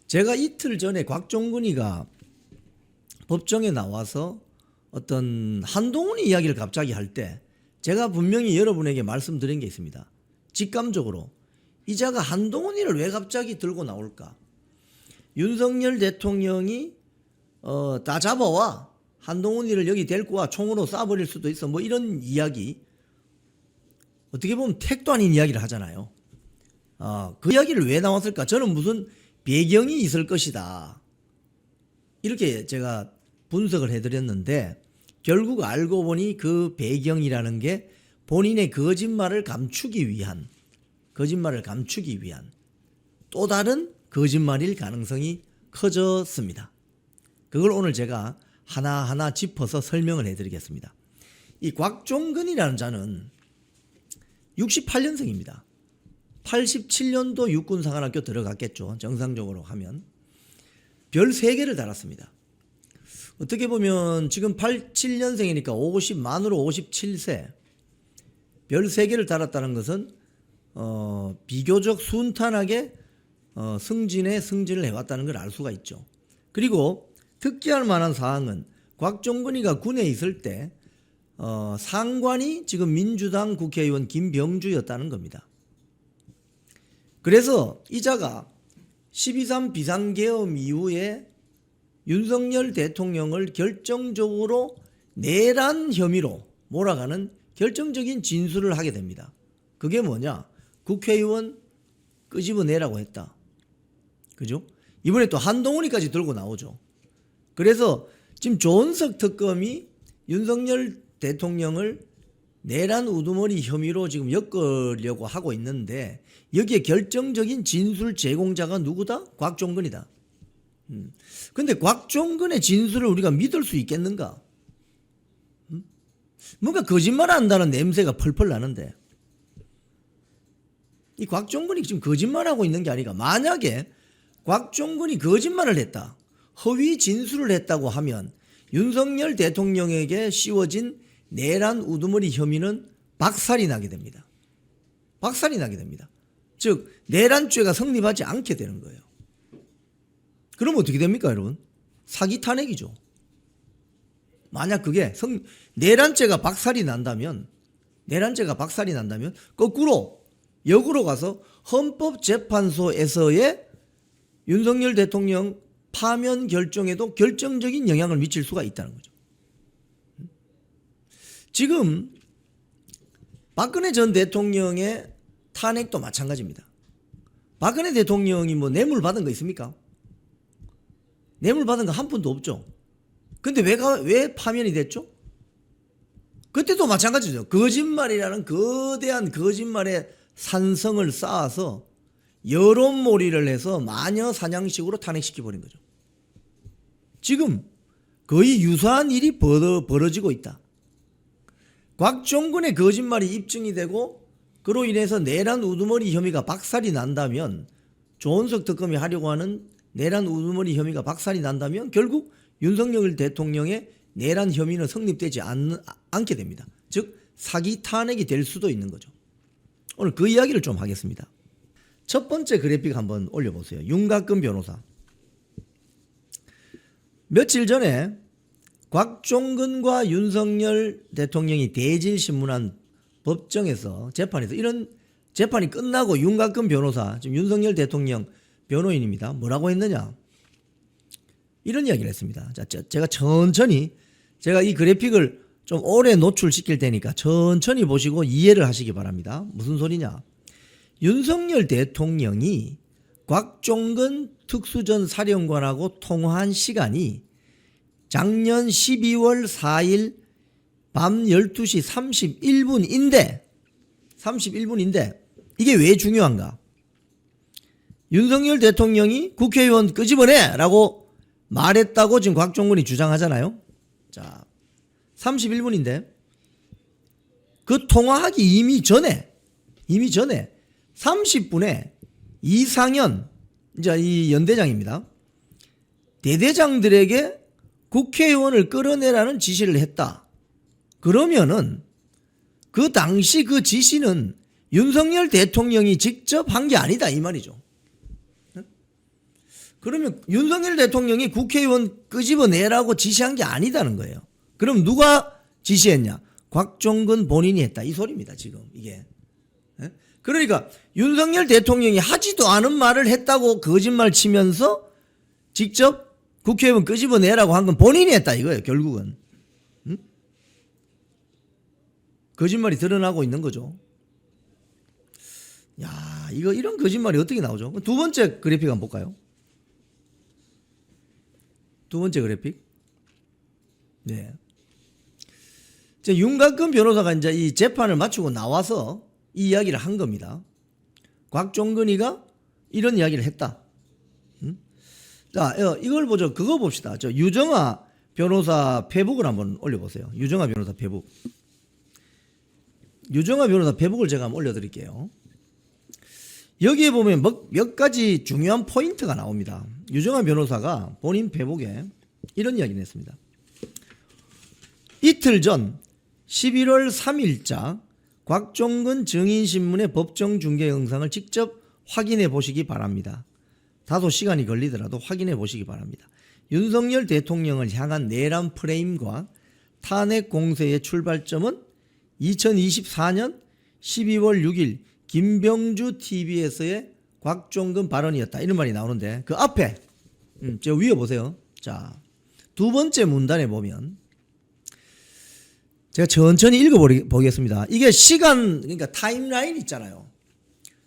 제가 이틀 전에 곽종근이가 법정에 나와서 어떤 한동훈 이야기를 갑자기 할 때 제가 분명히 여러분에게 말씀드린 게 있습니다. 직감적으로 이 자가 한동훈이를 왜 갑자기 들고 나올까? 윤석열 대통령이 다 잡아와 한동훈이를 여기 데리고 와 총으로 쏴버릴 수도 있어 뭐 이런 이야기, 어떻게 보면 택도 아닌 이야기를 하잖아요. 그 이야기를 왜 나왔을까? 저는 무슨 배경이 있을 것이다 이렇게 제가 분석을 해드렸는데, 결국 알고 보니 그 배경이라는 게 본인의 거짓말을 감추기 위한 또 다른 거짓말일 가능성이 커졌습니다. 그걸 오늘 제가 하나하나 짚어서 설명을 해드리겠습니다. 이 곽종근이라는 자는 68년생입니다. 87년도 육군사관학교 들어갔겠죠. 정상적으로 하면. 별 3개를 달았습니다. 어떻게 보면 지금 87년생이니까 만으로 57세. 별 3개를 달았다는 것은 비교적 순탄하게 승진을 해왔다는 걸 알 수가 있죠. 그리고 특기할 만한 사항은 곽종근이가 군에 있을 때 상관이 지금 민주당 국회의원 김병주였다는 겁니다. 그래서 이 자가 12.3 비상계엄 이후에 윤석열 대통령을 결정적으로 내란 혐의로 몰아가는 결정적인 진술을 하게 됩니다. 그게 뭐냐? 국회의원 끄집어내라고 했다. 그죠? 이번에 또 한동훈이까지 들고 나오죠. 그래서 지금 조은석 특검이 윤석열 대통령을 내란 우두머리 혐의로 지금 엮으려고 하고 있는데, 여기에 결정적인 진술 제공자가 누구다? 곽종근이다. 근데 곽종근의 진술을 우리가 믿을 수 있겠는가? 뭔가 거짓말 한다는 냄새가 펄펄 나는데, 이 곽종근이 지금 거짓말하고 있는 게 아니라, 만약에 곽종근이 거짓말을 했다, 허위 진술을 했다고 하면 윤석열 대통령에게 씌워진 내란 우두머리 혐의는 박살이 나게 됩니다. 즉 내란죄가 성립하지 않게 되는 거예요. 그럼 어떻게 됩니까, 여러분? 사기 탄핵이죠. 만약 그게 내란죄가 박살이 난다면 거꾸로 역으로 가서 헌법재판소에서의 윤석열 대통령 파면 결정에도 결정적인 영향을 미칠 수가 있다는 거죠. 지금 박근혜 전 대통령의 탄핵도 마찬가지입니다. 박근혜 대통령이 뭐 뇌물 받은 거 있습니까? 뇌물 받은 거 한 푼도 없죠. 근데 왜 파면이 됐죠? 그때도 마찬가지죠. 거짓말이라는 거대한 거짓말의 산성을 쌓아서 여론몰이를 해서 마녀 사냥식으로 탄핵시켜버린 거죠. 지금 거의 유사한 일이 벌어지고 있다. 곽종근의 거짓말이 입증이 되고 그로 인해서 내란 우두머리 혐의가 박살이 난다면, 조은석 특검이 하려고 하는 내란 우두머리 혐의가 박살이 난다면 결국 윤석열 대통령의 내란 혐의는 성립되지 않게 됩니다. 즉 사기 탄핵이 될 수도 있는 거죠. 오늘 그 이야기를 좀 하겠습니다. 첫 번째 그래픽 한번 올려보세요. 윤곽근 변호사. 며칠 전에 곽종근과 윤석열 대통령이 대질신문한 법정에서 재판에서, 이런 재판이 끝나고 윤곽근 변호사, 지금 윤석열 대통령 변호인입니다. 뭐라고 했느냐? 이런 이야기를 했습니다. 자, 제가 이 그래픽을 좀 오래 노출시킬 테니까 천천히 보시고 이해를 하시기 바랍니다. 무슨 소리냐? 윤석열 대통령이 곽종근 특수전 사령관하고 통화한 시간이 작년 12월 4일 밤 12시 31분인데 이게 왜 중요한가? 윤석열 대통령이 국회의원 끄집어내! 라고 말했다고 지금 곽종근이 주장하잖아요. 자, 31분인데 그 통화하기 이미 전에 30분에 이상현, 이제 이 연대장입니다. 대대장들에게 국회의원을 끌어내라는 지시를 했다. 그러면은 그 당시 그 지시는 윤석열 대통령이 직접 한 게 아니다 이 말이죠. 그러면 윤석열 대통령이 국회의원 끄집어내라고 지시한 게 아니다는 거예요. 그럼 누가 지시했냐? 곽종근 본인이 했다. 이 소리입니다, 지금 이게. 예? 그러니까 윤석열 대통령이 하지도 않은 말을 했다고 거짓말 치면서 직접 국회의원 끄집어내라고 한 건 본인이 했다 이거예요, 결국은. 응? 거짓말이 드러나고 있는 거죠. 야, 이런 거짓말이 어떻게 나오죠? 두 번째 그래픽 한번 볼까요? 두 번째 그래픽. 네. 윤곽근 변호사가 이제 이 재판을 마치고 나와서 이 이야기를 한 겁니다. 곽종근이가 이런 이야기를 했다. 자, 이걸 보죠. 그거 봅시다. 저 유정아 변호사 페북을 한번 올려보세요. 유정아 변호사 페북. 유정아 변호사 페북을 제가 한번 올려드릴게요. 여기에 보면 몇 가지 중요한 포인트가 나옵니다. 유정아 변호사가 본인 페북에 이런 이야기를 했습니다. 이틀 전 11월 3일자 곽종근 증인신문의 법정 중계 영상을 직접 확인해 보시기 바랍니다. 다소 시간이 걸리더라도 확인해 보시기 바랍니다. 윤석열 대통령을 향한 내란 프레임과 탄핵 공세의 출발점은 2024년 12월 6일 김병주 TV에서의 곽종근 발언이었다. 이런 말이 나오는데 그 앞에 저 위에 보세요. 자, 두 번째 문단에 보면 제가 천천히 읽어보겠습니다. 이게 시간, 그러니까 타임라인 있잖아요.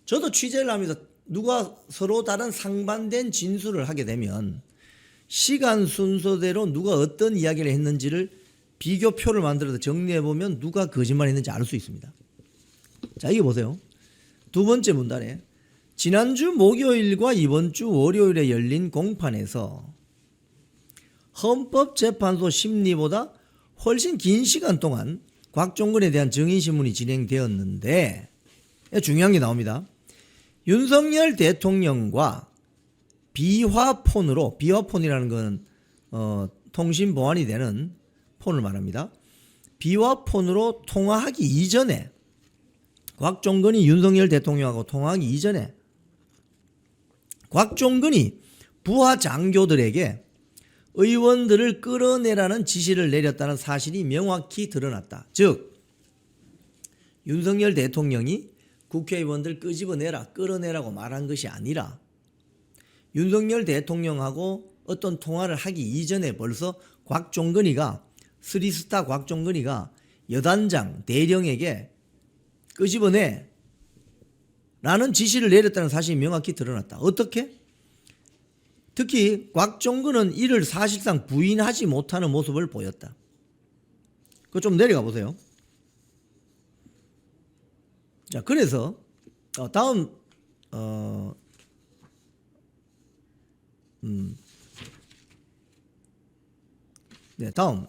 저도 취재를 하면서 누가 서로 다른 상반된 진술을 하게 되면 시간 순서대로 누가 어떤 이야기를 했는지를 비교표를 만들어서 정리해보면 누가 거짓말했는지 알 수 있습니다. 자, 이게 보세요. 두 번째 문단에 지난주 목요일과 이번 주 월요일에 열린 공판에서 헌법재판소 심리보다 훨씬 긴 시간 동안 곽종근에 대한 증인신문이 진행되었는데 중요한 게 나옵니다. 윤석열 대통령과 비화폰으로, 비화폰이라는 건 통신 보안이 되는 폰을 말합니다. 비화폰으로 통화하기 이전에, 곽종근이 윤석열 대통령하고 통화하기 이전에 곽종근이 부하 장교들에게 의원들을 끌어내라는 지시를 내렸다는 사실이 명확히 드러났다. 즉 윤석열 대통령이 국회의원들 끄집어내라, 끌어내라고 말한 것이 아니라 윤석열 대통령하고 어떤 통화를 하기 이전에 벌써 곽종근이가, 스리스타 곽종근이가 여단장, 대령에게 끄집어내 라는 지시를 내렸다는 사실이 명확히 드러났다. 어떻게? 특히 곽종근은 이를 사실상 부인하지 못하는 모습을 보였다. 그거 좀 내려가 보세요. 자, 그래서 다음 다음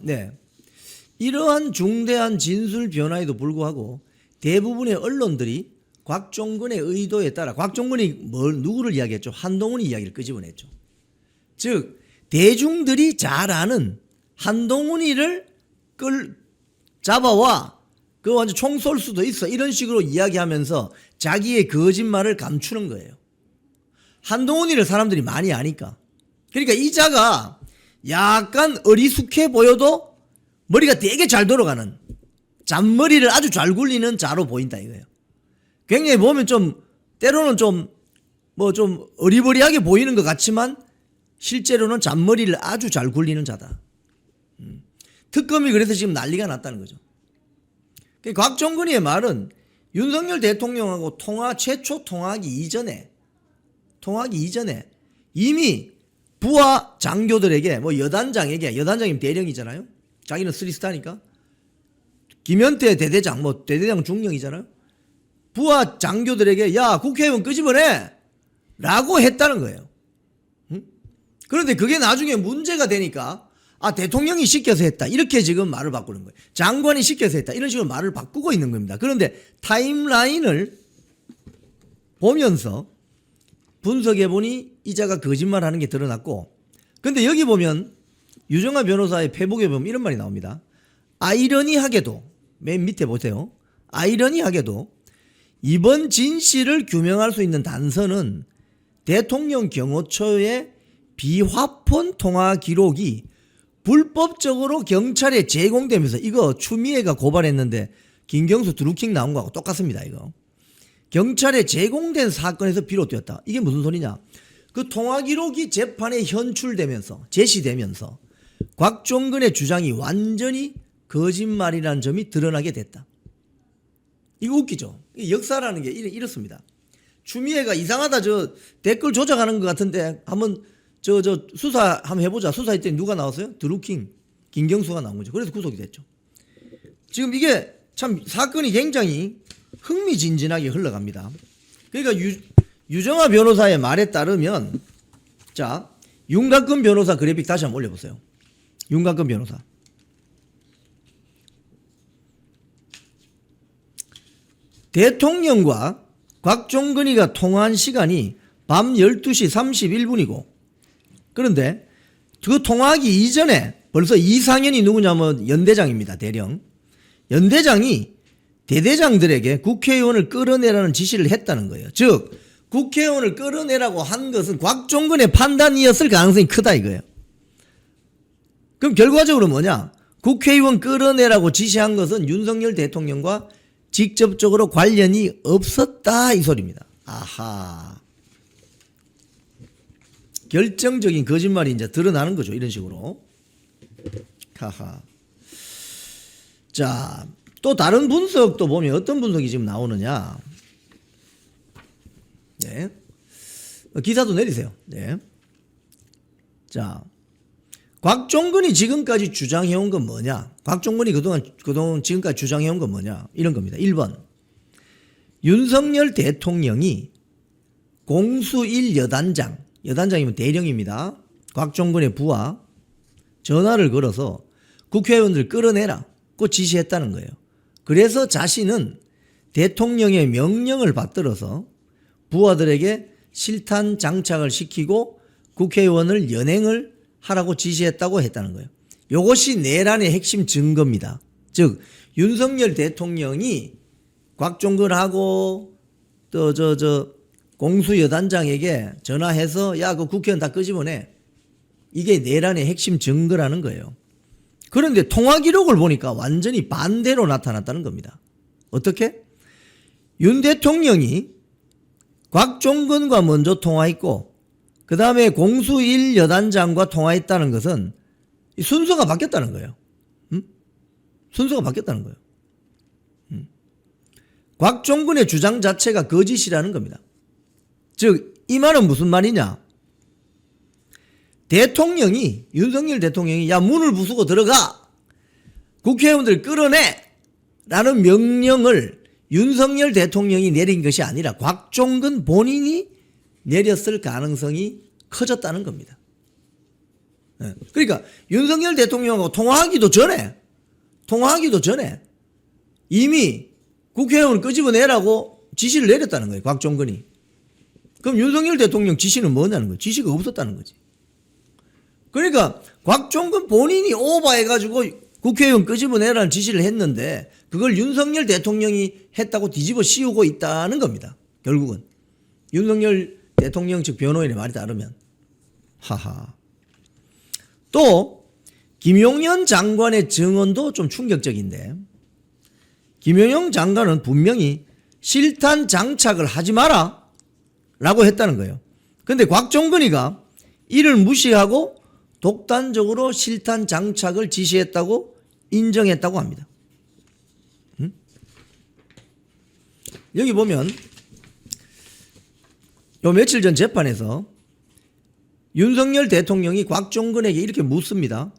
이러한 중대한 진술 변화에도 불구하고 대부분의 언론들이 곽종근의 의도에 따라, 곽종근이 누구를 이야기했죠? 한동훈이 이야기를 끄집어냈죠. 즉 대중들이 잘 아는 한동훈이를 잡아와, 그 완전 총 쏠 수도 있어, 이런 식으로 이야기하면서 자기의 거짓말을 감추는 거예요. 한동훈이를 사람들이 많이 아니까. 그러니까 이 자가 약간 어리숙해 보여도 머리가 되게 잘 돌아가는, 잔머리를 아주 잘 굴리는 자로 보인다 이거예요. 굉장히 보면 좀 때로는 좀 어리버리하게 보이는 것 같지만 실제로는 잔머리를 아주 잘 굴리는 자다. 특검이 그래서 지금 난리가 났다는 거죠. 곽종근이의 말은 윤석열 대통령하고 최초 통화하기 이전에 이미 부하 장교들에게, 여단장에게, 여단장이면 대령이잖아요. 자기는 스리스타니까. 김현태 대대장, 대대장 중령이잖아요. 부하 장교들에게 야, 국회의원 끄집어내 라고 했다는 거예요. 그런데 그게 나중에 문제가 되니까 대통령이 시켜서 했다, 이렇게 지금 말을 바꾸는 거예요. 장관이 시켜서 했다, 이런 식으로 말을 바꾸고 있는 겁니다. 그런데 타임라인을 보면서 분석해보니 이자가 거짓말하는 게 드러났고, 근데 여기 보면 유정아 변호사의 페북에 보면 이런 말이 나옵니다. 아이러니하게도, 맨 밑에 보세요. 아이러니하게도 이번 진실을 규명할 수 있는 단서는 대통령 경호처의 비화폰 통화 기록이 불법적으로 경찰에 제공되면서, 이거 추미애가 고발했는데 김경수 드루킹 나온 거하고 똑같습니다. 이거 경찰에 제공된 사건에서 비롯되었다. 이게 무슨 소리냐? 그 통화 기록이 재판에 현출되면서 제시되면서 곽종근의 주장이 완전히 거짓말이라는 점이 드러나게 됐다. 이거 웃기죠? 역사라는 게 이렇습니다. 추미애가 이상하다, 저 댓글 조작하는 것 같은데 한번 저 수사 한번 해보자. 수사했더니 누가 나왔어요? 드루킹, 김경수가 나온 거죠. 그래서 구속이 됐죠. 지금 이게 참 사건이 굉장히 흥미진진하게 흘러갑니다. 그러니까 유정아 변호사의 말에 따르면, 자, 윤곽근 변호사 그래픽 다시 한번 올려보세요. 윤곽근 변호사. 대통령과 곽종근이가 통화한 시간이 밤 12시 31분이고, 그런데 그 통화하기 이전에 벌써 이상현이 누구냐면 연대장입니다. 대령. 연대장이 대대장들에게 국회의원을 끌어내라는 지시를 했다는 거예요. 즉 국회의원을 끌어내라고 한 것은 곽종근의 판단이었을 가능성이 크다 이거예요. 그럼 결과적으로 뭐냐? 국회의원 끌어내라고 지시한 것은 윤석열 대통령과 직접적으로 관련이 없었다 이 소리입니다. 아하. 결정적인 거짓말이 이제 드러나는 거죠. 이런 식으로. 하하. 자, 또 다른 분석도 보면 어떤 분석이 지금 나오느냐. 네. 기사도 내리세요. 네. 자, 곽종근이 지금까지 주장해온 건 뭐냐? 곽종근이 그동안 지금까지 주장해온 건 뭐냐? 이런 겁니다. 1번. 윤석열 대통령이 공수1 여단장, 여단장이면 대령입니다. 곽종근의 부하 전화를 걸어서 국회의원들 끌어내라고 지시했다는 거예요. 그래서 자신은 대통령의 명령을 받들어서 부하들에게 실탄 장착을 시키고 국회의원을 연행을 하라고 지시했다고 했다는 거예요. 이것이 내란의 핵심 증거입니다. 즉 윤석열 대통령이 곽종근하고 또 공수여단장에게 전화해서 야, 그 국회의원 다 끄집어내. 이게 내란의 핵심 증거라는 거예요. 그런데 통화 기록을 보니까 완전히 반대로 나타났다는 겁니다. 어떻게? 윤 대통령이 곽종근과 먼저 통화했고 그 다음에 공수1 여단장과 통화했다는 것은 순서가 바뀌었다는 거예요. 순서가 바뀌었다는 거예요. 곽종근의 주장 자체가 거짓이라는 겁니다. 즉 이 말은 무슨 말이냐? 대통령이, 윤석열 대통령이 야, 문을 부수고 들어가, 국회의원들 끌어내 라는 명령을 윤석열 대통령이 내린 것이 아니라 곽종근 본인이 내렸을 가능성이 커졌다는 겁니다. 그러니까 윤석열 대통령하고 통화하기도 전에 이미 국회의원을 끄집어내라고 지시를 내렸다는 거예요. 곽종근이. 그럼 윤석열 대통령 지시는 뭐냐는 거예요. 지시가 없었다는 거지. 그러니까 곽종근 본인이 오버해가지고 국회의원 끄집어내라는 지시를 했는데 그걸 윤석열 대통령이 했다고 뒤집어 씌우고 있다는 겁니다. 결국은 윤석열 대통령 측 변호인의 말에 따르면. 하하. 또 김용현 장관의 증언도 좀 충격적인데, 김용현 장관은 분명히 실탄 장착을 하지 마라 라고 했다는 거예요. 근데 곽종근이가 이를 무시하고 독단적으로 실탄 장착을 지시했다고 인정했다고 합니다. 여기 보면 요 며칠 전 재판에서 윤석열 대통령이 곽종근에게 이렇게 묻습니다.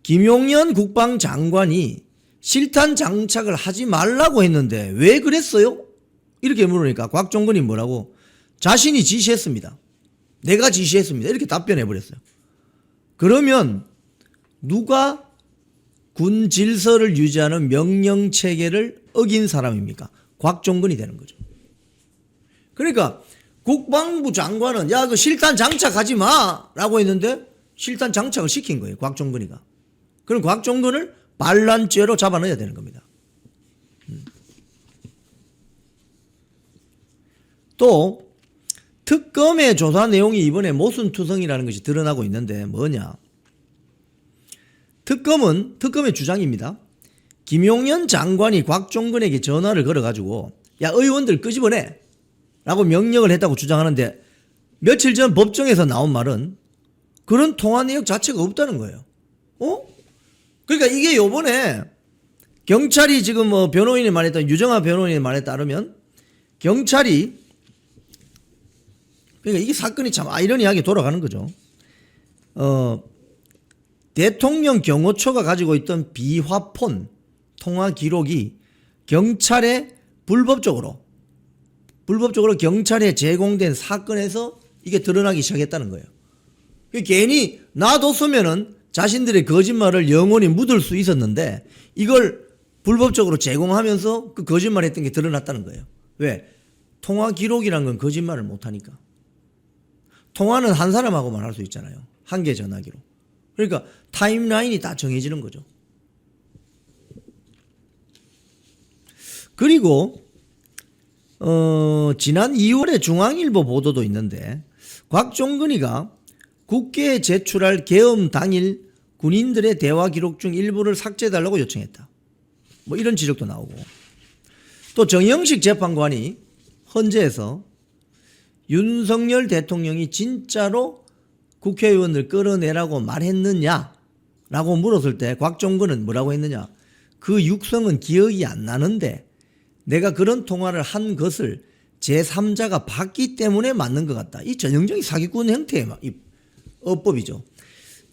김용현 국방장관이 실탄 장착을 하지 말라고 했는데 왜 그랬어요? 이렇게 물으니까 곽종근이 뭐라고? 자신이 지시했습니다. 내가 지시했습니다. 이렇게 답변해 버렸어요. 그러면 누가 군 질서를 유지하는 명령 체계를 어긴 사람입니까? 곽종근이 되는 거죠. 그러니까 국방부 장관은 야, 그 실탄 장착하지 마 라고 했는데 실탄 장착을 시킨 거예요. 곽종근이가. 그럼 곽종근을 반란죄로 잡아넣어야 되는 겁니다. 또 특검의 조사 내용이 이번에 모순투성이라는 것이 드러나고 있는데 뭐냐. 특검의 주장입니다. 김용현 장관이 곽종근에게 전화를 걸어가지고 야 의원들 끄집어내 라고 명령을 했다고 주장하는데 며칠 전 법정에서 나온 말은 그런 통화 내역 자체가 없다는 거예요. 그러니까 이게 요번에 경찰이 지금 뭐 변호인이 말했던 유정아 변호인의 말에 따르면 경찰이 그러니까 이게 사건이 참 아이러니하게 돌아가는 거죠. 대통령 경호처가 가지고 있던 비화폰 통화 기록이 경찰에 불법적으로 경찰에 제공된 사건에서 이게 드러나기 시작했다는 거예요. 괜히 놔뒀으면은 자신들의 거짓말을 영원히 묻을 수 있었는데 이걸 불법적으로 제공하면서 그 거짓말했던 게 드러났다는 거예요. 왜? 통화 기록이란 건 거짓말을 못하니까. 통화는 한 사람하고만 할 수 있잖아요. 한 개 전화기로. 그러니까 타임라인이 다 정해지는 거죠. 그리고 지난 2월에 중앙일보 보도도 있는데 곽종근이가 국회에 제출할 계엄 당일 군인들의 대화 기록 중 일부를 삭제해달라고 요청했다. 뭐 이런 지적도 나오고 또 정영식 재판관이 헌재에서 윤석열 대통령이 진짜로 국회의원을 끌어내라고 말했느냐라고 물었을 때 곽종근은 뭐라고 했느냐. 그 육성은 기억이 안 나는데 내가 그런 통화를 한 것을 제3자가 봤기 때문에 맞는 것 같다. 이 전형적인 사기꾼 형태의 어법이죠.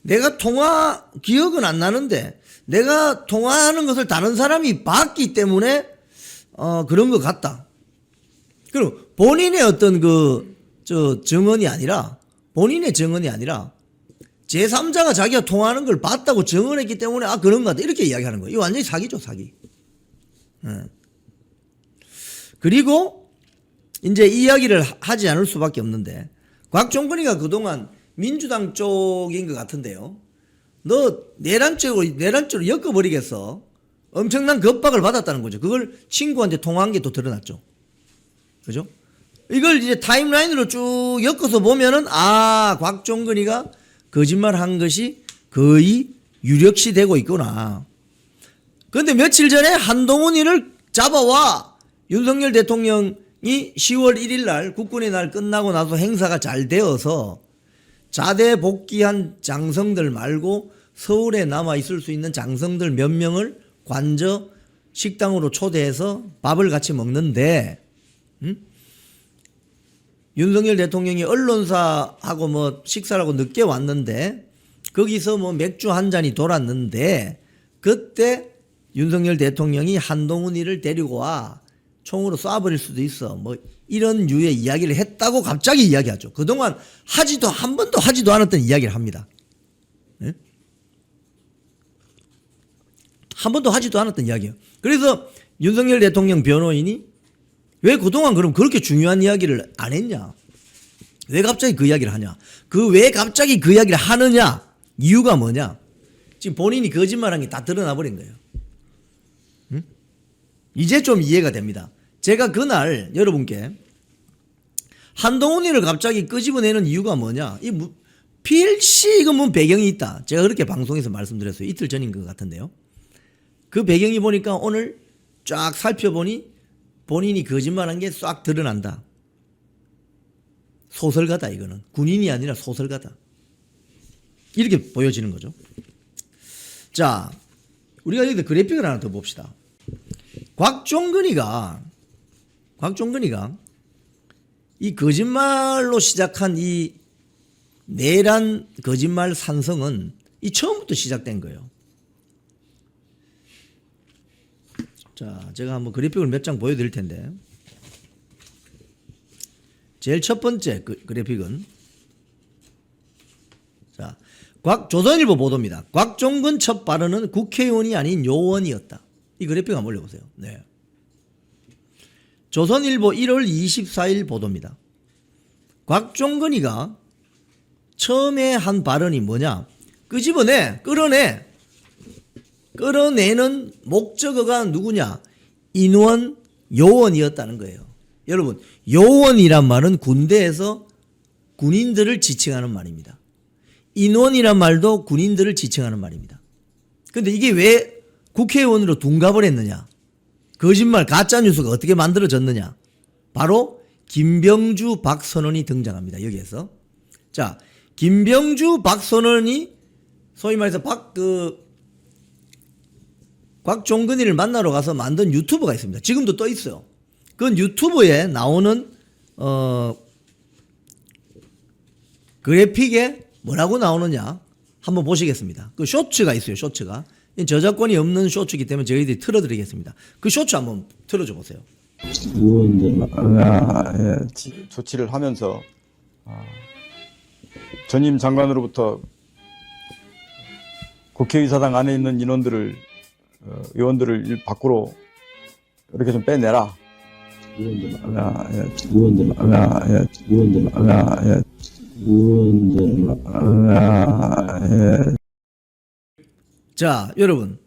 내가 통화 기억은 안 나는데 내가 통화하는 것을 다른 사람이 봤기 때문에 그런 것 같다. 그리고 본인의 어떤 증언이 아니라 제3자가 자기가 통화하는 걸 봤다고 증언했기 때문에 그런 것 같다. 이렇게 이야기하는 거예요. 이거 완전히 사기죠, 사기. 그리고 이제 이야기를 하지 않을 수밖에 없는데 곽종근이가 그동안 민주당 쪽인 것 같은데요. 너 내란죄로 엮어버리겠어. 엄청난 겁박을 받았다는 거죠. 그걸 친구한테 통화한 게 또 드러났죠. 그죠? 이걸 이제 타임라인으로 쭉 엮어서 보면은 곽종근이가 거짓말한 것이 거의 유력시 되고 있구나. 그런데 며칠 전에 한동훈이를 잡아와 윤석열 대통령이 10월 1일 날 국군의 날 끝나고 나서 행사가 잘 되어서 자대 복귀한 장성들 말고 서울에 남아 있을 수 있는 장성들 몇 명을 관저 식당으로 초대해서 밥을 같이 먹는데 윤석열 대통령이 언론사하고 뭐 식사하고 늦게 왔는데 거기서 뭐 맥주 한 잔이 돌았는데 그때 윤석열 대통령이 한동훈이를 데리고 와 총으로 쏴버릴 수도 있어. 뭐 이런 류의 이야기를 했다고 갑자기 이야기하죠. 그동안 한 번도 하지도 않았던 이야기를 합니다. 네? 한 번도 하지도 않았던 이야기예요. 그래서 윤석열 대통령 변호인이 왜 그동안 그럼 그렇게 중요한 이야기를 안 했냐? 왜 갑자기 그 이야기를 하냐? 왜 갑자기 그 이야기를 하느냐? 이유가 뭐냐? 지금 본인이 거짓말한 게 다 드러나 버린 거예요. 이제 좀 이해가 됩니다. 제가 그날 여러분께 한동훈이를 갑자기 끄집어내는 이유가 뭐냐? 필시 이거 뭐 배경이 있다. 제가 그렇게 방송에서 말씀드렸어요. 이틀 전인 것 같은데요. 그 배경이 보니까 오늘 쫙 살펴보니 본인이 거짓말한 게 싹 드러난다. 소설가다 이거는. 군인이 아니라 소설가다. 이렇게 보여지는 거죠. 자, 우리가 여기다 그래픽을 하나 더 봅시다. 곽종근이가 이 거짓말로 시작한 이 내란 거짓말 산성은 이 처음부터 시작된 거예요. 자, 제가 한번 그래픽을 몇 장 보여드릴 텐데 제일 첫 번째 그래픽은 자, 조선일보 보도입니다. 곽종근 첫 발언은 국회의원이 아닌 요원이었다. 이 그래픽 한번 올려보세요. 네. 조선일보 1월 24일 보도입니다. 곽종근이가 처음에 한 발언이 뭐냐? 끌어내는 목적어가 누구냐? 인원 요원이었다는 거예요. 여러분, 요원이란 말은 군대에서 군인들을 지칭하는 말입니다. 인원이란 말도 군인들을 지칭하는 말입니다. 근데 이게 왜 국회의원으로 둔갑을 했느냐? 거짓말, 가짜뉴스가 어떻게 만들어졌느냐? 바로 김병주, 박선원이 등장합니다. 여기에서. 자, 김병주, 박선원이 소위 말해서 곽종근이를 만나러 가서 만든 유튜브가 있습니다. 지금도 떠 있어요. 그건 유튜브에 나오는 그래픽에 뭐라고 나오느냐 한번 보시겠습니다. 그 쇼츠가 있어요. 쇼츠가. 저작권이 없는 쇼츠이기 때문에 저희들이 틀어드리겠습니다. 그 쇼츠 한번 틀어줘 보세요. 조치를 하면서 전임 장관으로부터 국회의사당 안에 있는 의원들을 밖으로 이렇게 좀 빼내라. 자, 여러분,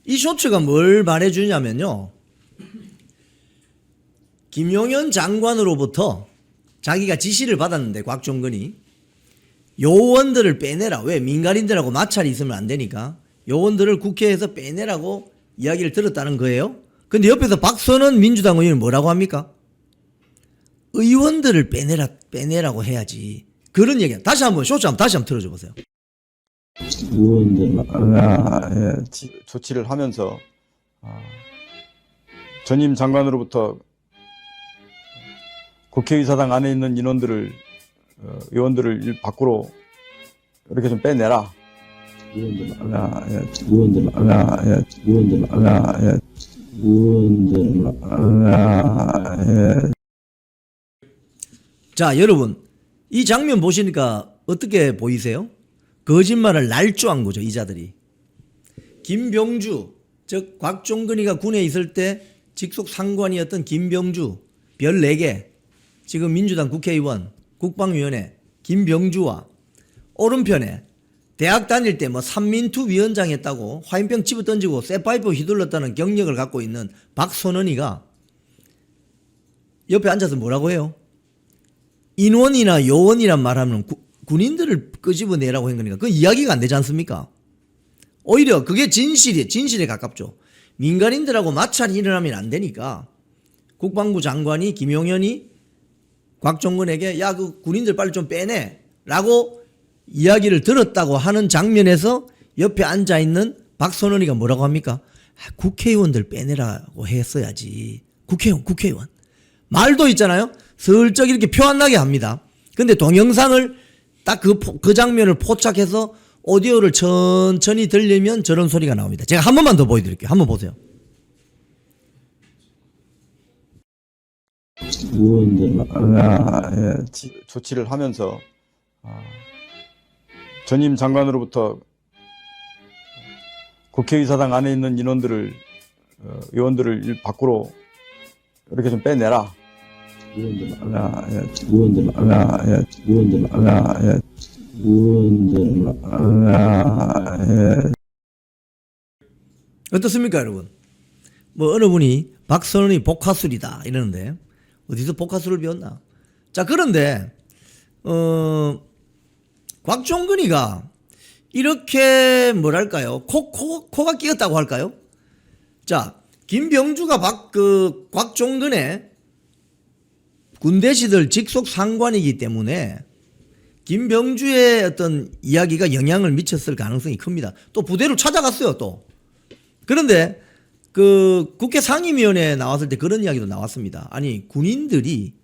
이 쇼츠가 뭘 말해주냐면요, 김용현 장관으로부터 자기가 지시를 받았는데 곽종근이 요원들을 빼내라. 왜? 민간인들하고 마찰이 있으면 안 되니까 요원들을 국회에서 빼내라고 이야기를 들었다는 거예요. 근데 옆에서 박선원 민주당 의원은 뭐라고 합니까? 의원들을 빼내라고 해야지. 그런 얘기야. 다시 한번 쇼츠 다시 한번 틀어줘 보세요. 조치를 하면서 전임 장관으로부터 국회의사당 안에 있는 의원들을 밖으로 이렇게 좀 빼내라. 자, 여러분, 이 장면 보시니까 어떻게 보이세요? 거짓말을 날조한 거죠, 이자들이. 김병주, 즉 곽종근이가 군에 있을 때 직속 상관이었던 김병주, 별 4개, 지금 민주당 국회의원, 국방위원회 김병주와 오른편에 대학 다닐 때 뭐 삼민투 위원장 했다고 화인병 집어 던지고 쇠파이프 휘둘렀다는 경력을 갖고 있는 박선원이가 옆에 앉아서 뭐라고 해요? 인원이나 요원이란 말하면 군인들을 끄집어내라고 한 거니까 그 이야기가 안 되지 않습니까? 오히려 그게 진실에 가깝죠. 민간인들하고 마찰이 일어나면 안 되니까 국방부 장관이 김용현이 곽종근에게 야, 그 군인들 빨리 좀 빼내 라고 이야기를 들었다고 하는 장면에서 옆에 앉아있는 박선원이가 뭐라고 합니까? 국회의원들 빼내라고 했어야지. 국회의원. 말도 있잖아요. 슬쩍 이렇게 표 안 나게 합니다. 근데 동영상을 딱 그 장면을 포착해서 오디오를 천천히 들리면 저런 소리가 나옵니다. 제가 한 번만 더 보여드릴게요. 한번 보세요. 조치를 하면서 전임 장관으로부터 국회의사당 안에 있는 의원들을 밖으로 이렇게 좀 빼내라. 어떻습니까, 여러분? 뭐 어느 분이 박선원이 복화술이다 이러는데 어디서 복화술을 배웠나? 자, 그런데 곽종근이가 이렇게 뭐랄까요? 코가 끼었다고 할까요? 자, 김병주가 곽종근의 군대 시절 직속 상관이기 때문에 김병주의 어떤 이야기가 영향을 미쳤을 가능성이 큽니다. 또 부대로 찾아갔어요, 또. 그런데 그 국회 상임위원회에 나왔을 때 그런 이야기도 나왔습니다. 아니, 군인들이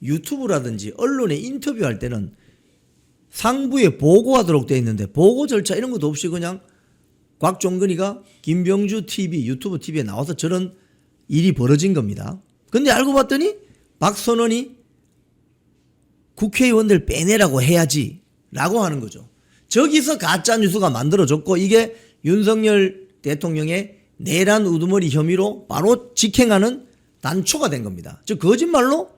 유튜브라든지 언론에 인터뷰할 때는 상부에 보고하도록 돼 있는데 보고 절차 이런 것도 없이 그냥 곽종근이가 김병주 TV, 유튜브 TV에 나와서 저런 일이 벌어진 겁니다. 근데 알고 봤더니 박선원이 국회의원들 빼내라고 해야지 라고 하는 거죠. 저기서 가짜뉴스가 만들어졌고 이게 윤석열 대통령의 내란 우두머리 혐의로 바로 직행하는 단초가 된 겁니다. 즉 거짓말로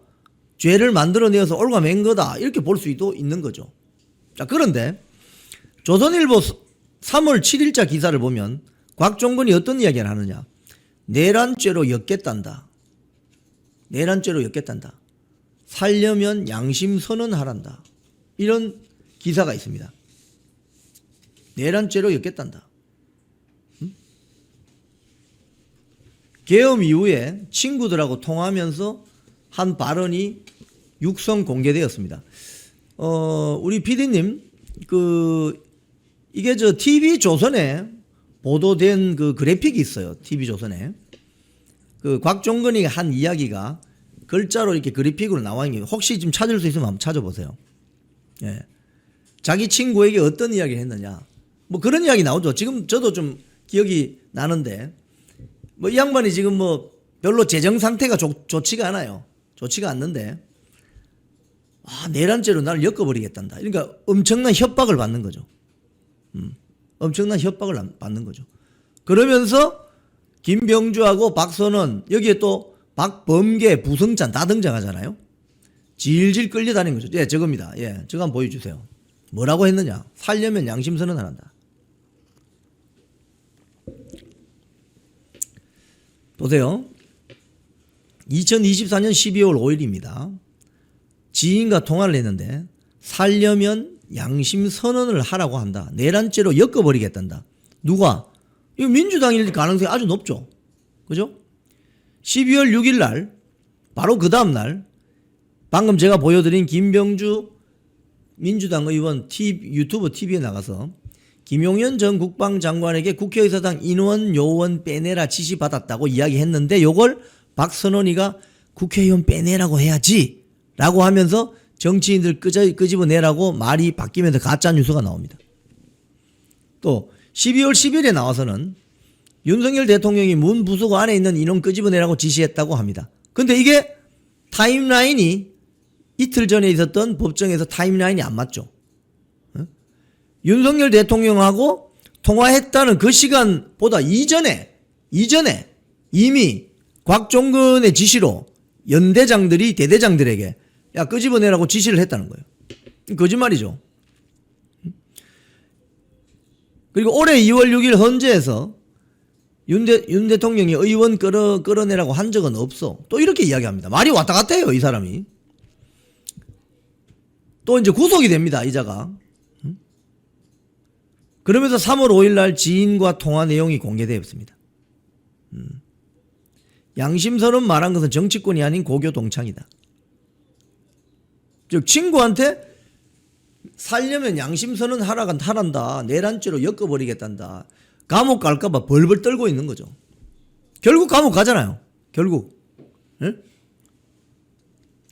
죄를 만들어내어서 올가맨 거다 이렇게 볼 수도 있는 거죠. 자, 그런데 조선일보 3월 7일자 기사를 보면 곽종근이 어떤 이야기를 하느냐. 내란죄로 엮겠단다. 내란죄로 엮겠단다. 살려면 양심 선언하란다. 이런 기사가 있습니다. 내란죄로 엮겠단다. 계엄 이후에 친구들하고 통화하면서 한 발언이 육성 공개되었습니다. 우리 PD님, 이게 TV 조선에 보도된 그 그래픽이 있어요. TV 조선에. 곽종근이 한 이야기가 글자로 이렇게 그래픽으로 나와 있는 게 혹시 지금 찾을 수 있으면 한번 찾아보세요. 예. 자기 친구에게 어떤 이야기를 했느냐. 뭐 그런 이야기 나오죠. 지금 저도 좀 기억이 나는데, 뭐 이 양반이 지금 뭐 별로 재정 상태가 좋지가 않아요. 좋지가 않는데, 내란죄로 나를 엮어버리겠단다. 그러니까 엄청난 협박을 받는 거죠. 엄청난 협박을 받는 거죠. 그러면서 김병주하고 박선원, 여기에 또 박범계, 부성찬 다 등장하잖아요. 질질 끌려다니는 거죠. 예, 저겁니다. 예, 저거 한번 보여주세요. 뭐라고 했느냐. 살려면 양심선언을 한다. 보세요. 2024년 12월 5일입니다. 지인과 통화를 했는데 살려면 양심선언을 하라고 한다. 내란죄로 엮어버리겠단다. 누가? 이거 민주당일 가능성이 아주 높죠. 그죠? 12월 6일 날 바로 그 다음 날 방금 제가 보여드린 김병주 민주당 의원 유튜브 TV에 나가서 김용현 전 국방장관에게 국회의사당 인원 요원 빼내라 지시받았다고 이야기했는데 요걸 박선원이가 국회의원 빼내라고 해야지 라고 하면서 정치인들 끄집어내라고 말이 바뀌면서 가짜 뉴스가 나옵니다. 또 12월 10일에 나와서는 윤석열 대통령이 문 부수고 안에 있는 인원 끄집어내라고 지시했다고 합니다. 근데 이게 타임라인이 이틀 전에 있었던 법정에서 타임라인이 안 맞죠. 윤석열 대통령하고 통화했다는 그 시간보다 이전에 이미 곽종근의 지시로 연대장들이 대대장들에게 야 끄집어내라고 지시를 했다는 거예요. 거짓말이죠. 그리고 올해 2월 6일 헌재에서 윤 대통령이 의원 끌어내라고 한 적은 없어. 또 이렇게 이야기합니다. 말이 왔다 갔다 해요, 이 사람이. 또 이제 구속이 됩니다, 이자가. 그러면서 3월 5일 날 지인과 통화 내용이 공개되었습니다. 양심선언 말한 것은 정치권이 아닌 고교 동창이다. 즉 친구한테 살려면 양심선언 하란다. 내란죄로 엮어버리겠단다. 감옥 갈까봐 벌벌 떨고 있는 거죠. 결국 감옥 가잖아요. 결국. 네?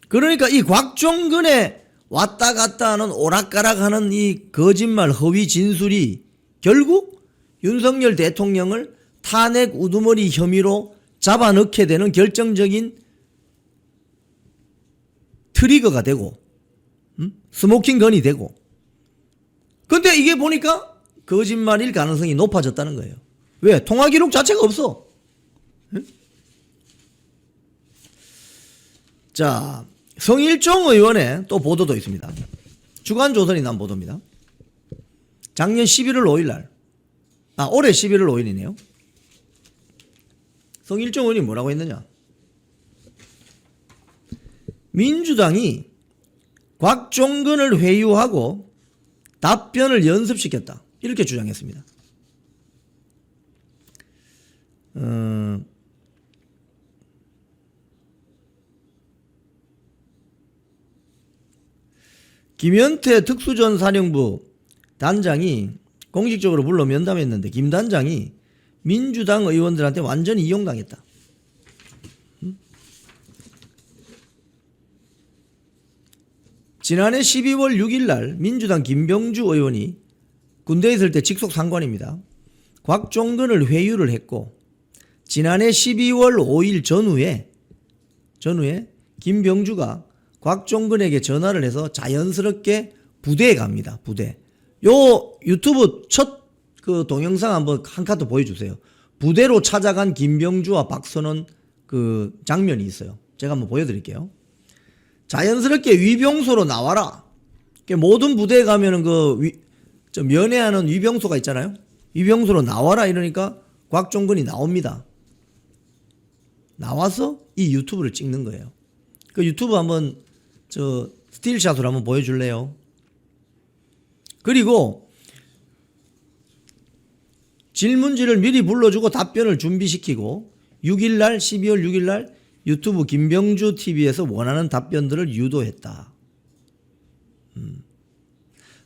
그러니까 이 곽종근의 왔다 갔다 하는 오락가락하는 이 거짓말 허위 진술이 결국 윤석열 대통령을 탄핵 우두머리 혐의로 잡아넣게 되는 결정적인 트리거가 되고 스모킹건이 되고 근데 이게 보니까 거짓말일 가능성이 높아졌다는 거예요. 왜? 통화 기록 자체가 없어. 자, 성일종 의원의 또 보도도 있습니다. 주간조선이 난 보도입니다. 작년 11월 5일 날, 올해 11월 5일이네요. 성일종 의원이 뭐라고 했느냐. 민주당이 곽종근을 회유하고 답변을 연습시켰다. 이렇게 주장했습니다. 김현태 특수전사령부 단장이 공식적으로 불러 면담했는데 김 단장이 민주당 의원들한테 완전히 이용당했다. 지난해 12월 6일 날 민주당 김병주 의원이 군대에 있을 때 직속 상관입니다. 곽종근을 회유를 했고 지난해 12월 5일 전후에 김병주가 곽종근에게 전화를 해서 자연스럽게 부대에 갑니다. 부대. 요 유튜브 첫 그 동영상 한번 한 카드 보여주세요. 부대로 찾아간 김병주와 박선원 그 장면이 있어요. 제가 한번 보여드릴게요. 자연스럽게 위병소로 나와라. 모든 부대에 가면은 좀 면회하는 위병소가 있잖아요. 위병소로 나와라 이러니까 곽종근이 나옵니다. 나와서 이 유튜브를 찍는 거예요. 그 유튜브 한번 스틸샷으로 한번 보여줄래요? 그리고 질문지를 미리 불러주고 답변을 준비시키고 6일날 12월 6일날 유튜브 김병주 TV에서 원하는 답변들을 유도했다.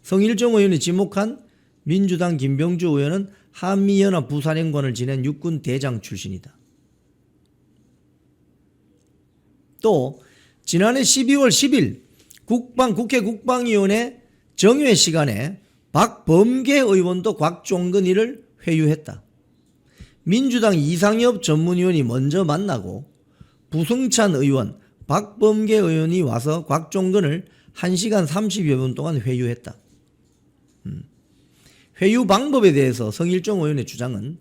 성일종 의원이 지목한 민주당 김병주 의원은 한미연합 부사령관을 지낸 육군 대장 출신이다. 또 지난해 12월 10일 국회 국방위원회 정회 시간에 박범계 의원도 곽종근이를 회유했다. 민주당 이상엽 전문위원이 먼저 만나고 부승찬 의원, 박범계 의원이 와서 곽종근을 1시간 30여 분 동안 회유했다. 회유 방법에 대해서 성일종 의원의 주장은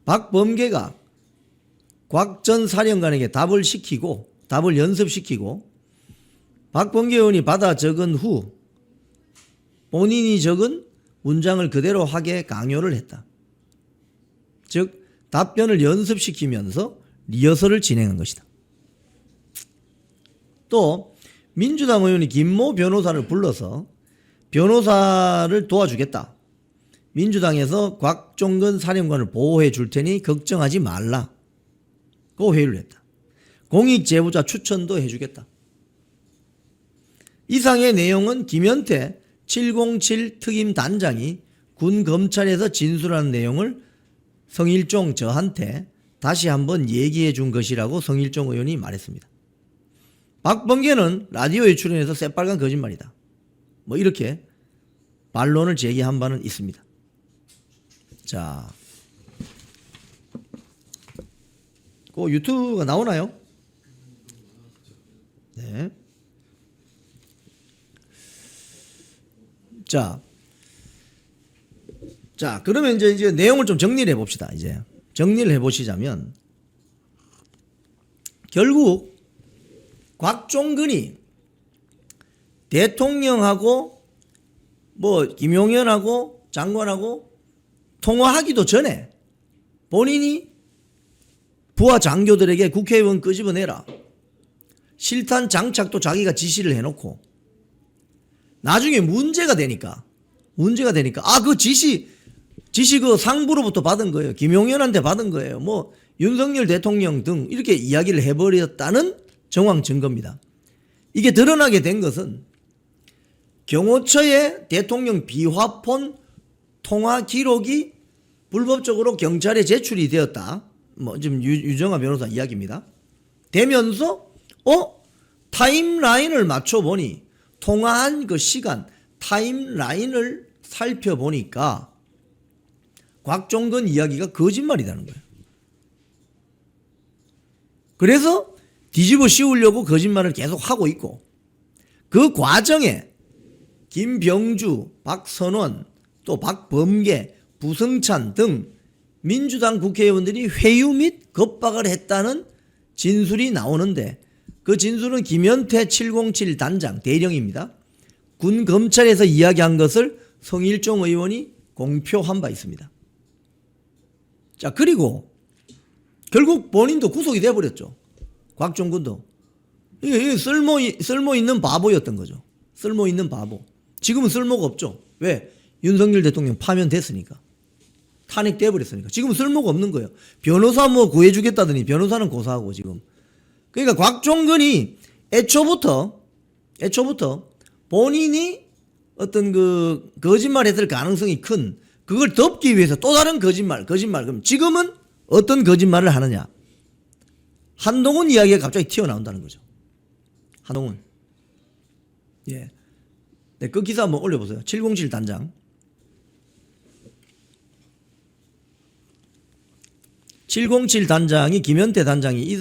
박범계가 곽 전 사령관에게 답을 연습시키고 박범계 의원이 받아 적은 후 본인이 적은 문장을 그대로 하게 강요를 했다. 즉 답변을 연습시키면서 리허설을 진행한 것이다. 또 민주당 의원이 김모 변호사를 불러서 변호사를 도와주겠다. 민주당에서 곽종근 사령관을 보호해 줄 테니 걱정하지 말라. 고 회유를 했다. 공익제보자 추천도 해주겠다. 이상의 내용은 김현태 707 특임 단장이 군 검찰에서 진술한 내용을 성일종 저한테 다시 한번 얘기해 준 것이라고 성일종 의원이 말했습니다. 박범계는 라디오에 출연해서 새빨간 거짓말이다. 뭐 이렇게 반론을 제기한 바는 있습니다. 자, 그 유튜브가 나오나요? 네. 자, 그러면 이제 내용을 좀 정리를 해봅시다. 이제 정리를 해보시자면 결국 곽종근이 대통령하고 뭐 김용현하고 장관하고 통화하기도 전에 본인이 부하 장교들에게 국회의원 끄집어내라. 실탄 장착도 자기가 지시를 해놓고 나중에 문제가 되니까 그 지시 그 상부로부터 받은 거예요. 김용현한테 받은 거예요. 뭐 윤석열 대통령 등 이렇게 이야기를 해버렸다는 정황 증거입니다. 이게 드러나게 된 것은 경호처에 대통령 비화폰 통화 기록이 불법적으로 경찰에 제출이 되었다. 뭐 지금 유정아 변호사 이야기입니다. 되면서 타임라인을 맞춰보니 통화한 그 시간 타임라인을 살펴보니까 곽종근 이야기가 거짓말이라는 거예요. 그래서 뒤집어 씌우려고 거짓말을 계속 하고 있고 그 과정에 김병주, 박선원, 또 박범계, 부승찬 등 민주당 국회의원들이 회유 및 겁박을 했다는 진술이 나오는데 그 진술은 김현태 707 단장 대령입니다. 군 검찰에서 이야기한 것을 성일종 의원이 공표한 바 있습니다. 자, 그리고 결국 본인도 구속이 돼버렸죠. 곽종근도. 이게 쓸모 있는 바보였던 거죠. 쓸모 있는 바보. 지금은 쓸모가 없죠. 왜? 윤석열 대통령 파면됐으니까. 탄핵돼 버렸으니까. 지금은 쓸모가 없는 거예요. 변호사 뭐 구해주겠다더니 변호사는 고사하고 지금. 그러니까 곽종근이 애초부터 본인이 어떤 그 거짓말했을 가능성이 큰 그걸 덮기 위해서 또 다른 거짓말. 그럼 지금은 어떤 거짓말을 하느냐? 한동훈 이야기가 갑자기 튀어나온다는 거죠. 한동훈. 예. 네, 그 기사 한번 올려보세요. 707 단장. 707 단장이 김현태 단장이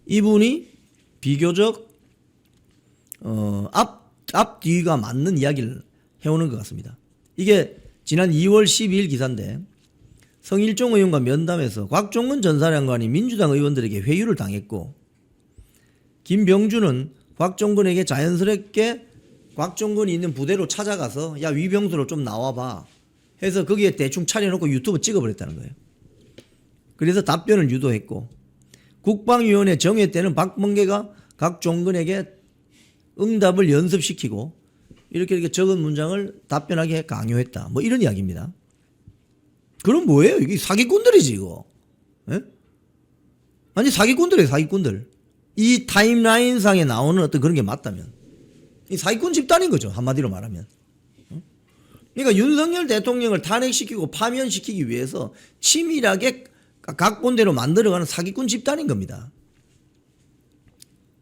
이분이 비교적 앞뒤가 맞는 이야기를 해오는 것 같습니다. 이게 지난 2월 12일 기사인데 성일종 의원과 면담에서 곽종근 전 사령관이 민주당 의원들에게 회유를 당했고 김병주는 곽종근에게 자연스럽게 곽종근이 있는 부대로 찾아가서 야 위병수로 좀 나와봐 해서 거기에 대충 차려놓고 유튜브 찍어버렸다는 거예요. 그래서 답변을 유도했고 국방위원회 정회 때는 박범계가 곽종근에게 응답을 연습시키고 이렇게 적은 문장을 답변하게 강요했다. 뭐 이런 이야기입니다. 그럼 뭐예요? 이게 사기꾼들이지 이거. 예? 아니 사기꾼들이에요, 사기꾼들. 이 타임라인상에 나오는 어떤 그런 게 맞다면 이 사기꾼 집단인 거죠, 한마디로 말하면. 그러니까 윤석열 대통령을 탄핵시키고 파면시키기 위해서 치밀하게 각본대로 만들어가는 사기꾼 집단인 겁니다.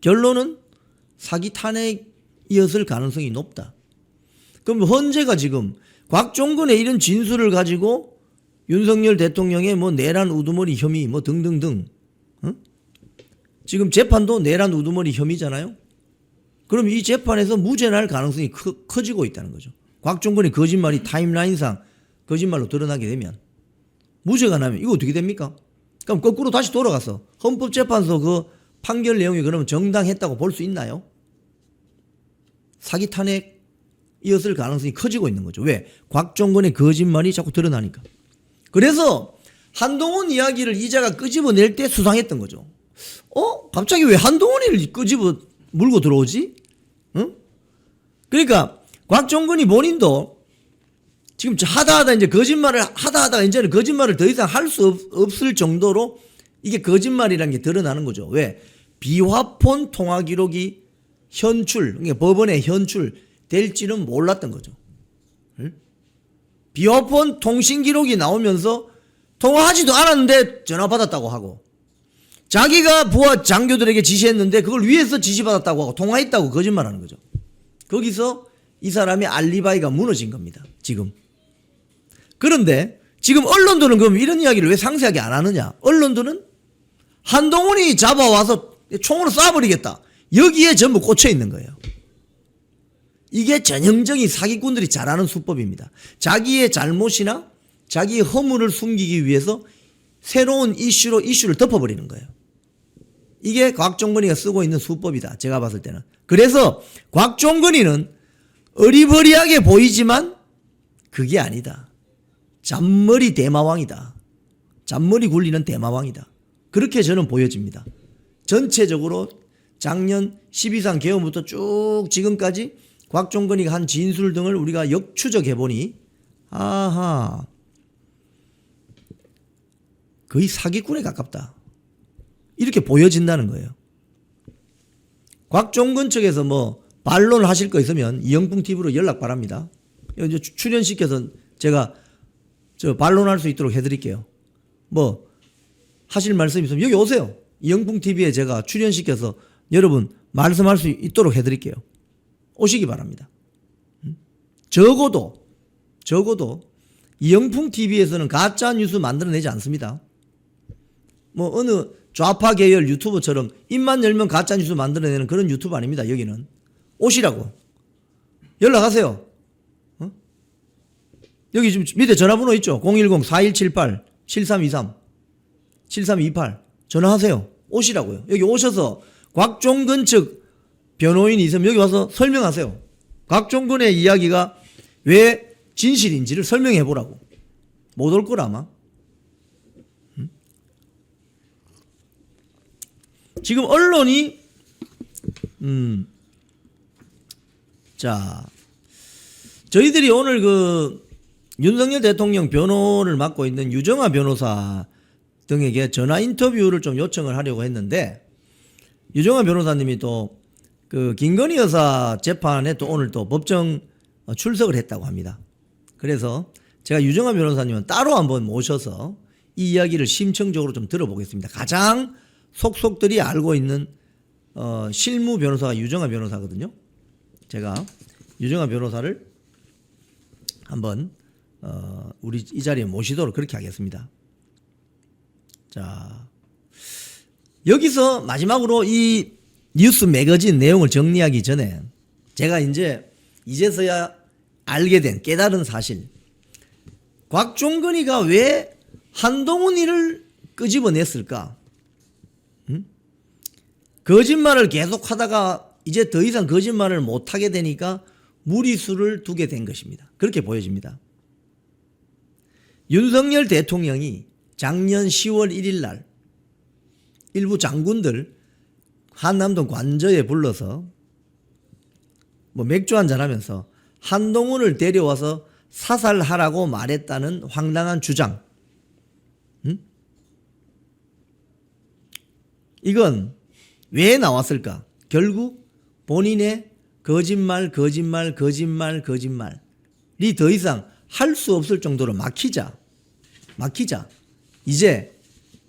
결론은 사기 탄핵이었을 가능성이 높다. 그럼 헌재가 지금 곽종근의 이런 진술을 가지고 윤석열 대통령의 뭐 내란 우두머리 혐의 뭐 등등등, 지금 재판도 내란 우두머리 혐의잖아요. 그럼 이 재판에서 무죄 날 가능성이 커지고 있다는 거죠. 곽종근의 거짓말이 타임라인상 거짓말로 드러나게 되면 무죄가 나면 이거 어떻게 됩니까? 그럼 거꾸로 다시 돌아가서 헌법재판소 그 판결 내용이 그러면 정당했다고 볼 수 있나요? 사기 탄핵이었을 가능성이 커지고 있는 거죠. 왜? 곽종근의 거짓말이 자꾸 드러나니까. 그래서 한동훈 이야기를 이자가 끄집어낼 때 수상했던 거죠. 갑자기 왜 한동훈이를 끄집어 물고 들어오지? 응? 그러니까 곽종근이 본인도 지금 하다 이제 거짓말을 하다가 이제는 거짓말을 더 이상 할 수 없을 정도로 이게 거짓말이라는 게 드러나는 거죠. 왜? 비화폰 통화 기록이 그러니까 법원에 현출될지는 몰랐던 거죠. 응? 비화폰 통신 기록이 나오면서 통화하지도 않았는데 전화 받았다고 하고, 자기가 부하 장교들에게 지시했는데 그걸 위에서 지시받았다고 하고 통화했다고 거짓말하는 거죠. 거기서 이 사람의 알리바이가 무너진 겁니다, 지금. 그런데 지금 언론들은 그럼 이런 이야기를 왜 상세하게 안 하느냐? 언론들은 한동훈이 잡아와서 총으로 쏴버리겠다, 여기에 전부 꽂혀 있는 거예요. 이게 전형적인 사기꾼들이 잘하는 수법입니다. 자기의 잘못이나 자기의 허물을 숨기기 위해서 새로운 이슈로 이슈를 덮어버리는 거예요. 이게 곽종근이가 쓰고 있는 수법이다, 제가 봤을 때는. 그래서 곽종근이는 어리버리하게 보이지만 그게 아니다. 잔머리 대마왕이다. 잔머리 굴리는 대마왕이다. 그렇게 저는 보여집니다. 전체적으로 작년 12.3 개헌부터 쭉 지금까지 곽종근이가 한 진술 등을 우리가 역추적해보니 아하, 거의 사기꾼에 가깝다, 이렇게 보여진다는 거예요. 곽종근 측에서 뭐 반론을 하실 거 있으면 이영풍 TV로 연락 바랍니다. 출연시켜서 제가 반론할 수 있도록 해드릴게요. 뭐 하실 말씀 있으면 여기 오세요. 이영풍 TV에 제가 출연시켜서 여러분 말씀할 수 있도록 해드릴게요. 오시기 바랍니다. 적어도 이영풍 TV에서는 가짜 뉴스 만들어내지 않습니다. 뭐 어느 좌파 계열 유튜버처럼 입만 열면 가짜 뉴스 만들어내는 그런 유튜브 아닙니다. 여기는 오시라고 연락하세요. 여기 지금 밑에 전화번호 있죠? 010-4178-7323 7328 전화하세요. 오시라고요. 여기 오셔서 곽종근 측 변호인이 있으면 여기 와서 설명하세요. 곽종근의 이야기가 왜 진실인지를 설명해 보라고. 못 올 거라 아마. 지금 언론이 자, 저희들이 오늘 그 윤석열 대통령 변호를 맡고 있는 유정화 변호사 등에게 전화 인터뷰를 좀 요청을 하려고 했는데, 유정화 변호사님이 또 그 김건희 여사 재판에 또 오늘 또 법정 출석을 했다고 합니다. 그래서 제가 유정화 변호사님은 따로 한번 모셔서 이 이야기를 심층적으로 좀 들어보겠습니다. 가장 속속들이 알고 있는 실무 변호사가 유정화 변호사거든요. 제가 유정화 변호사를 한번 우리 이 자리에 모시도록 그렇게 하겠습니다. 자, 여기서 마지막으로 이 뉴스 매거진 내용을 정리하기 전에 제가 이제서야 알게 된 깨달은 사실, 곽종근이가 왜 한동훈이를 끄집어냈을까? 거짓말을 계속 하다가 이제 더 이상 거짓말을 못하게 되니까 무리수를 두게 된 것입니다. 그렇게 보여집니다. 윤석열 대통령이 작년 10월 1일 날 일부 장군들 한남동 관저에 불러서 뭐 맥주 한잔 하면서 한동훈을 데려와서 사살하라고 말했다는 황당한 주장. 이건 왜 나왔을까? 결국 본인의 거짓말이 더 이상 할 수 없을 정도로 막히자 이제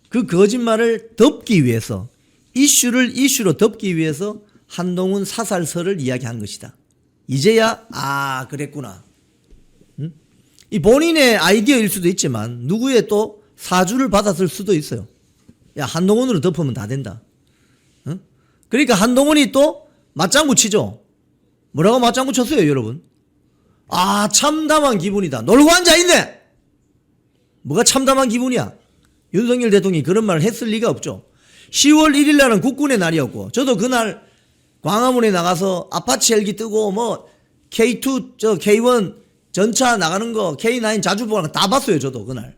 그 거짓말을 덮기 위해서 이슈로 덮기 위해서 한동훈 사살설을 이야기한 것이다. 이제야 그랬구나. 이 본인의 아이디어일 수도 있지만 누구의 또 사주를 받았을 수도 있어요. 야, 한동훈으로 덮으면 다 된다. 그러니까 한동훈이 또 맞장구 치죠. 뭐라고 맞장구 쳤어요, 여러분? 참담한 기분이다. 놀고 앉아있네. 뭐가 참담한 기분이야? 윤석열 대통령이 그런 말을 했을 리가 없죠. 10월 1일 날은 국군의 날이었고 저도 그날 광화문에 나가서 아파치 헬기 뜨고 뭐 K2 K1 전차 나가는 거 K9 자주 보고 다 봤어요. 저도 그날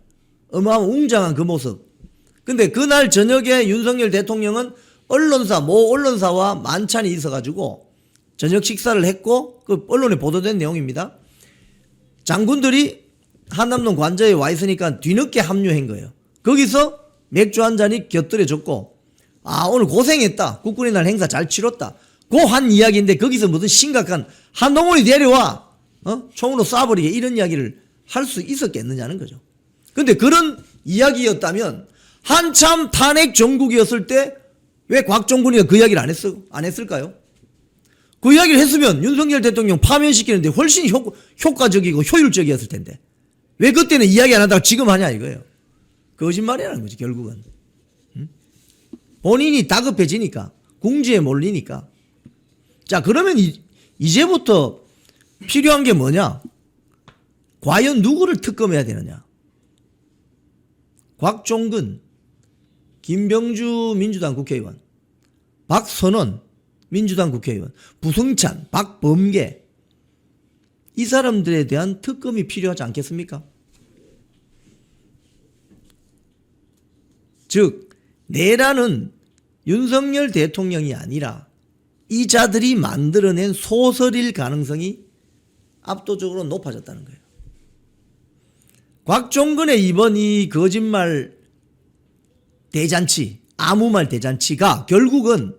어마어마한 웅장한 그 모습. 근데 그날 저녁에 윤석열 대통령은 모 언론사와 만찬이 있어가지고 저녁 식사를 했고 그 언론에 보도된 내용입니다. 장군들이 한남동 관저에 와 있으니까 뒤늦게 합류한 거예요. 거기서 맥주 한 잔이 곁들여졌고 오늘 고생했다. 국군의 날 행사 잘 치렀다. 그 한 이야기인데 거기서 무슨 심각한 한동훈이 데려와 총으로 쏴버리게 이런 이야기를 할 수 있었겠느냐는 거죠. 근데 그런 이야기였다면 한참 탄핵 정국이었을 때 왜 곽종근이가 그 이야기를 안 했을까요? 그 이야기를 했으면 윤석열 대통령 파면시키는데 훨씬 효과적이고 효율적이었을 텐데 왜 그때는 이야기 안 하다가 지금 하냐 이거예요. 거짓말이라는 거지 결국은. 본인이 다급해지니까 궁지에 몰리니까. 자, 그러면 이제부터 필요한 게 뭐냐? 과연 누구를 특검해야 되느냐? 곽종근, 김병주 민주당 국회의원, 박선원 민주당 국회의원, 부승찬, 박범계 이 사람들에 대한 특검이 필요하지 않겠습니까? 즉 내란은 윤석열 대통령이 아니라 이 자들이 만들어낸 소설일 가능성이 압도적으로 높아졌다는 거예요. 곽종근의 이번 이 거짓말 대잔치, 아무 말 대잔치가 결국은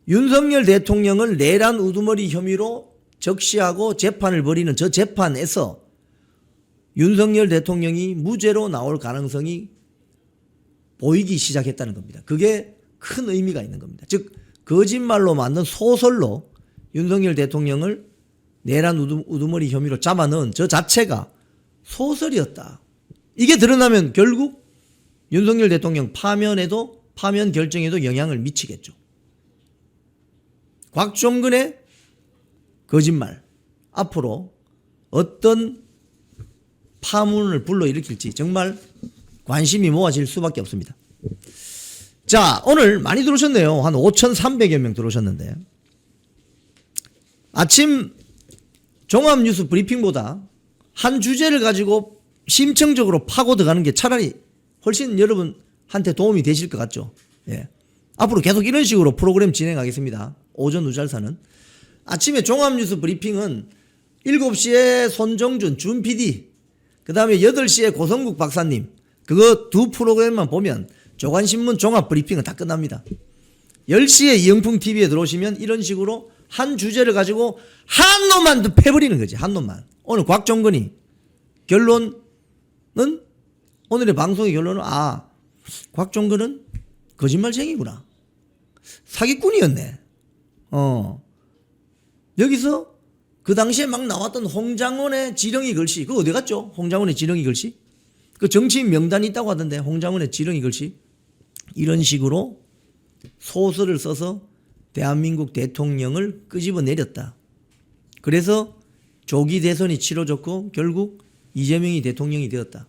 윤석열 대통령을 내란 우두머리 혐의로 적시하고 재판을 벌이는 저 재판에서 윤석열 대통령이 무죄로 나올 가능성이 보이기 시작했다는 겁니다. 그게 큰 의미가 있는 겁니다. 즉 거짓말로 만든 소설로 윤석열 대통령을 내란 우두머리 혐의로 잡아넣은 저 자체가 소설이었다. 이게 드러나면 결국 윤석열 대통령 파면 결정에도 영향을 미치겠죠. 곽종근의 거짓말 앞으로 어떤 파문을 불러일으킬지 정말 관심이 모아질 수밖에 없습니다. 자, 오늘 많이 들어오셨네요. 한 5,300여 명 들어오셨는데 아침 종합뉴스 브리핑보다 한 주제를 가지고 심층적으로 파고 들어가는 게 차라리 훨씬 여러분한테 도움이 되실 것 같죠. 예. 앞으로 계속 이런 식으로 프로그램 진행하겠습니다. 오전 우잘사는. 아침에 종합뉴스 브리핑은 7시에 손정준, 준 PD, 그 다음에 8시에 고성국 박사님, 그거 두 프로그램만 보면 조간신문 종합 브리핑은 다 끝납니다. 10시에 이영풍 TV에 들어오시면 이런 식으로 한 주제를 가지고 한 놈만 패버리는 거지. 한 놈만. 오늘 곽종근이 결론은 오늘의 방송의 결론은 곽종근은 거짓말쟁이구나. 사기꾼이었네. 여기서 그 당시에 막 나왔던 홍장원의 지렁이 글씨, 그거 어디 갔죠? 홍장원의 지렁이 글씨? 그 정치인 명단이 있다고 하던데, 홍장원의 지렁이 글씨? 이런 식으로 소설을 써서 대한민국 대통령을 끄집어 내렸다. 그래서 조기 대선이 치러졌고 결국 이재명이 대통령이 되었다.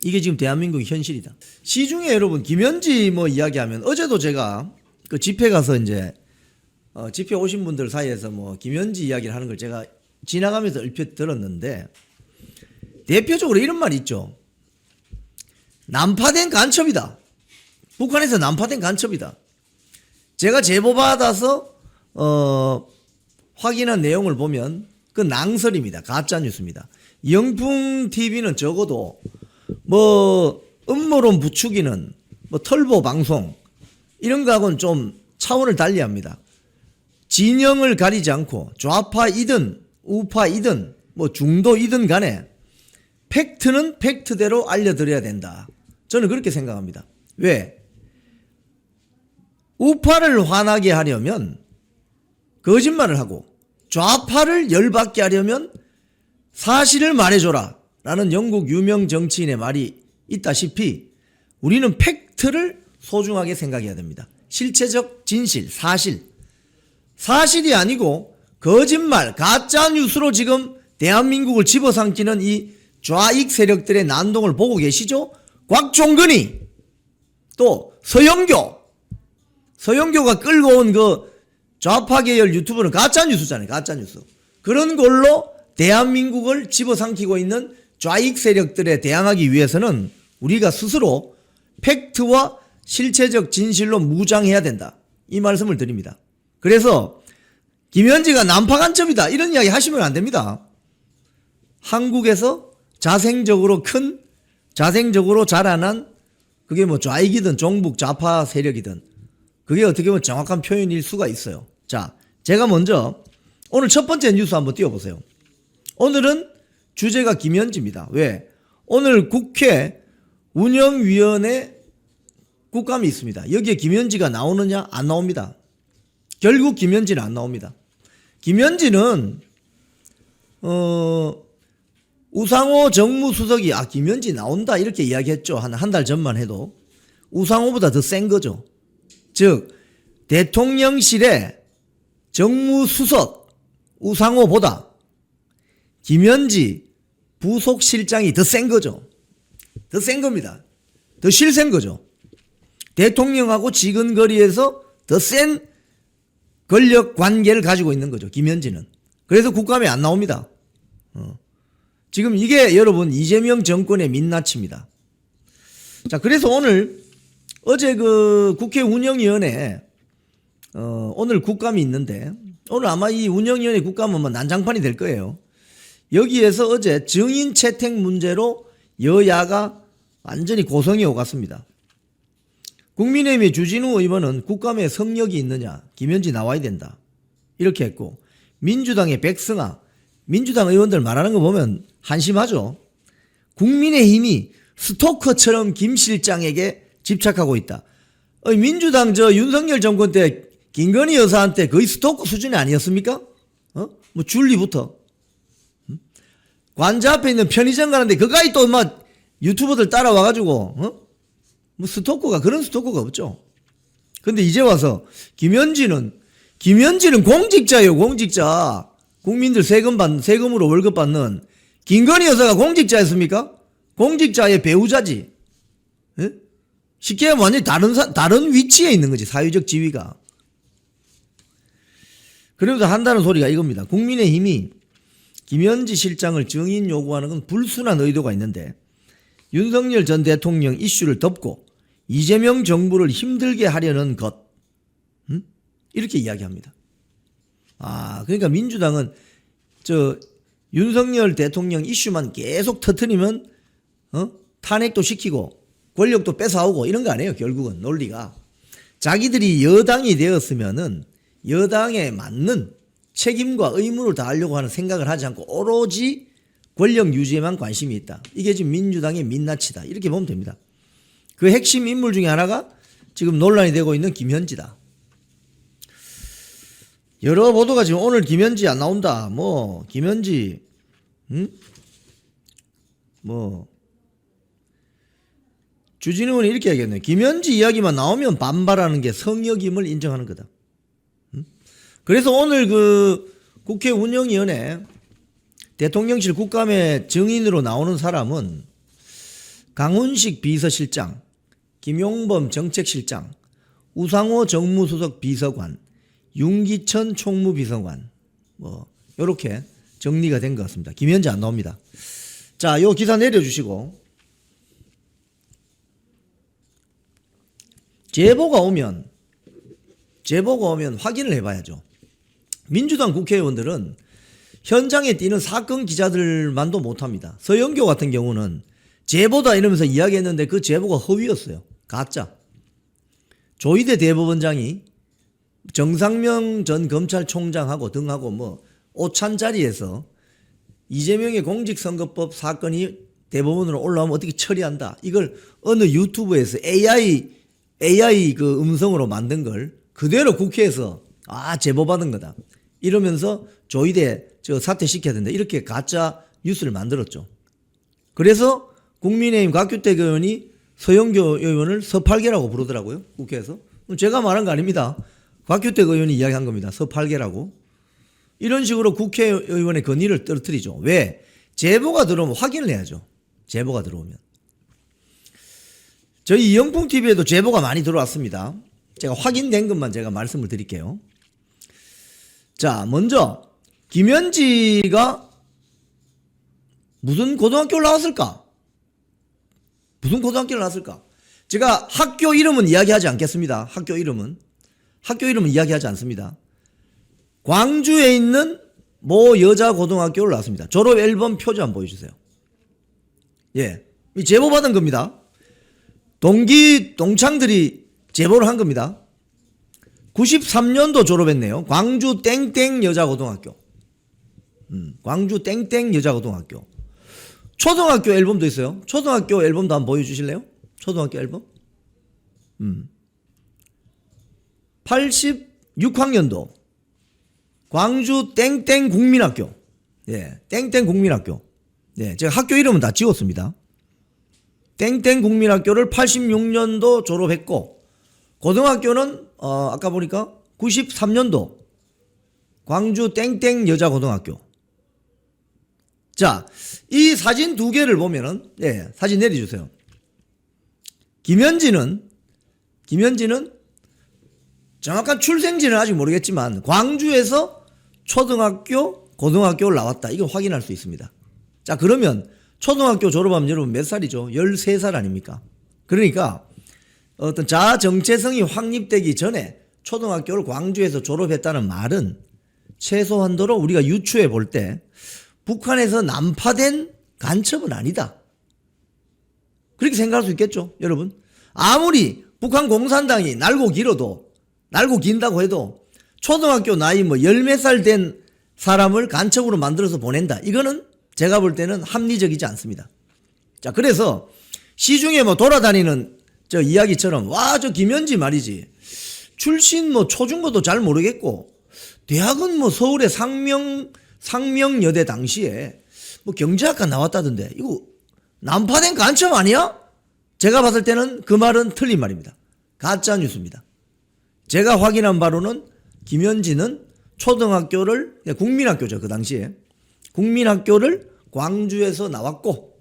이게 지금 대한민국의 현실이다. 시중에 여러분 김현지 이야기하면 어제도 제가 그 집회 가서 이제 집회 오신 분들 사이에서 김현지 이야기를 하는 걸 제가 지나가면서 얼핏 들었는데 대표적으로 이런 말이 있죠. 난파된 간첩이다. 북한에서 난파된 간첩이다. 제가 제보 받아서 확인한 내용을 보면 그 낭설입니다. 가짜 뉴스입니다. 영풍 TV는 적어도 뭐 음모론 부추기는 뭐 털보 방송 이런 거하고는 좀 차원을 달리합니다. 진영을 가리지 않고 좌파이든 우파이든 뭐 중도이든 간에 팩트는 팩트대로 알려드려야 된다. 저는 그렇게 생각합니다. 왜? 우파를 화나게 하려면 거짓말을 하고 좌파를 열받게 하려면 사실을 말해줘라 라는 영국 유명 정치인의 말이 있다시피 우리는 팩트를 소중하게 생각해야 됩니다. 실체적 진실, 사실이 아니고 거짓말, 가짜 뉴스로 지금 대한민국을 집어삼키는 이 좌익 세력들의 난동을 보고 계시죠? 곽종근이 또 서영교가 끌고 온 그 좌파 계열 유튜브는 가짜 뉴스잖아요. 가짜 뉴스. 그런 걸로 대한민국을 집어삼키고 있는 좌익 세력들에 대항하기 위해서는 우리가 스스로 팩트와 실체적 진실로 무장해야 된다. 이 말씀을 드립니다. 그래서 김현지가 난파 간첩이다 이런 이야기 하시면 안 됩니다. 한국에서 자생적으로 자라난 그게 뭐 좌익이든 종북 좌파 세력이든 그게 어떻게 보면 정확한 표현일 수가 있어요. 자, 제가 먼저 오늘 첫 번째 뉴스 한번 띄워보세요. 오늘은 주제가 김현지입니다. 왜? 오늘 국회 운영위원회 국감이 있습니다. 여기에 김현지가 나오느냐? 안 나옵니다. 결국 김현지는 안 나옵니다. 김현지는 우상호 정무수석이 김현지 나온다 이렇게 이야기했죠. 한 달 전만 해도. 우상호보다 더 센 거죠. 즉 대통령실의 정무수석 우상호보다 김현지 부속실장이 더 센 거죠. 더 센 겁니다. 더 실센 거죠. 대통령하고 지근거리에서 더 센 권력 관계를 가지고 있는 거죠. 김현지는. 그래서 국감에 안 나옵니다. 지금 이게 여러분 이재명 정권의 민낯입니다. 자, 그래서 어제 그 국회 운영위원회 오늘 국감이 있는데 오늘 아마 이 운영위원회 국감은 뭐 난장판이 될 거예요. 여기에서 어제 증인 채택 문제로 여야가 완전히 고성이 오갔습니다. 국민의힘의 주진우 의원은 국감에 성역이 있느냐, 김현지 나와야 된다 이렇게 했고, 민주당의 백승아, 민주당 의원들 말하는 거 보면 한심하죠. 국민의힘이 스토커처럼 김 실장에게 집착하고 있다. 민주당 윤석열 정권 때 김건희 여사한테 거의 스토커 수준이 아니었습니까? 뭐 줄리부터 관자 앞에 있는 편의점 가는데 그까지 또 막 유튜버들 따라와가지고 뭐 스토커가 그런 스토커가 없죠. 근데 이제 와서 김현지는 공직자예요. 공직자. 국민들 세금으로 월급 받는 김건희 여사가 공직자였습니까? 공직자의 배우자지. 예? 쉽게 하면 완전히 다른 위치에 있는 거지. 사회적 지위가. 그러면서 한다는 소리가 이겁니다. 국민의힘이 김현지 실장을 증인 요구하는 건 불순한 의도가 있는데 윤석열 전 대통령 이슈를 덮고 이재명 정부를 힘들게 하려는 것. 이렇게 이야기합니다. 그러니까 민주당은 윤석열 대통령 이슈만 계속 터트리면 탄핵도 시키고 권력도 뺏어오고 이런 거 아니에요. 결국은 논리가. 자기들이 여당이 되었으면은 여당에 맞는 책임과 의무를 다하려고 하는 생각을 하지 않고 오로지 권력 유지에만 관심이 있다. 이게 지금 민주당의 민낯이다. 이렇게 보면 됩니다. 그 핵심 인물 중에 하나가 지금 논란이 되고 있는 김현지다. 여러 보도가 지금 오늘 김현지 안 나온다. 뭐 김현지 주진우 의원이 이렇게 얘기했네요. 김현지 이야기만 나오면 반발하는 게 성역임을 인정하는 거다. 그래서 오늘 그 국회 운영위원회 대통령실 국감에 증인으로 나오는 사람은 강훈식 비서실장, 김용범 정책실장, 우상호 정무수석 비서관, 윤기천 총무비서관 요렇게 정리가 된 것 같습니다. 김현지 안 나옵니다. 자, 요 기사 내려주시고 제보가 오면 확인을 해봐야죠. 민주당 국회의원들은 현장에 뛰는 사건 기자들만도 못합니다. 서영교 같은 경우는 제보다 이러면서 이야기했는데 그 제보가 허위였어요. 가짜. 조희대 대법원장이 정상명 전 검찰총장하고 등하고 뭐 오찬 자리에서 이재명의 공직선거법 사건이 대법원으로 올라오면 어떻게 처리한다. 이걸 어느 유튜브에서 AI 그 음성으로 만든 걸 그대로 국회에서 제보받은 거다. 이러면서 조희대 저 사퇴시켜야 된다. 이렇게 가짜 뉴스를 만들었죠. 그래서 국민의힘 곽규택 의원이 서영교 의원을 서팔계라고 부르더라고요. 국회에서. 제가 말한 거 아닙니다. 곽규택 의원이 이야기한 겁니다. 서팔계라고. 이런 식으로 국회의원의 권위를 떨어뜨리죠. 왜? 제보가 들어오면 확인을 해야죠. 제보가 들어오면. 저희 이영풍 TV에도 제보가 많이 들어왔습니다. 제가 확인된 것만 제가 말씀을 드릴게요. 자, 먼저 김현지가 무슨 고등학교를 나왔을까? 무슨 고등학교를 나왔을까? 제가 학교 이름은 이야기하지 않겠습니다. 학교 이름은 이야기하지 않습니다. 광주에 있는 모 여자 고등학교를 나왔습니다. 졸업 앨범 표지 한번 보여주세요. 예, 이 제보 받은 겁니다. 동창들이 제보를 한 겁니다. 93년도 졸업했네요. 광주 땡땡 여자고등학교. 광주 땡땡 여자고등학교. 초등학교 앨범도 있어요. 초등학교 앨범도 한번 보여주실래요? 초등학교 앨범. 86학년도 광주 땡땡 국민학교. 예, 땡땡 국민학교. 예, 제가 학교 이름은 다 지웠습니다. 땡땡 국민학교를 86년도 졸업했고, 고등학교는 아까 보니까 93년도 광주 땡땡 여자고등학교. 자, 이 사진 두 개를 보면은, 예, 사진 내려주세요. 김현지는 정확한 출생지는 아직 모르겠지만 광주에서 초등학교, 고등학교를 나왔다. 이거 확인할 수 있습니다. 자, 그러면 초등학교 졸업하면 여러분 몇 살이죠? 13살 아닙니까? 그러니까 어떤 자아 정체성이 확립되기 전에 초등학교를 광주에서 졸업했다는 말은 최소한도로 우리가 유추해 볼 때 북한에서 난파된 간첩은 아니다. 그렇게 생각할 수 있겠죠, 여러분? 아무리 북한 공산당이 날고 긴다고 해도 초등학교 나이 뭐 10몇 살 된 사람을 간첩으로 만들어서 보낸다. 이거는 제가 볼 때는 합리적이지 않습니다. 자, 그래서 시중에 뭐 돌아다니는 저 이야기처럼 저 김현지 말이지. 출신 뭐 초중고도 잘 모르겠고 대학은 뭐 서울의 상명여대 당시에 뭐 경제학과 나왔다던데 이거 난파된 간첩 아니야? 제가 봤을 때는 그 말은 틀린 말입니다. 가짜 뉴스입니다. 제가 확인한 바로는 김현지는 초등학교를 국민학교죠. 그 당시에 국민학교를 광주에서 나왔고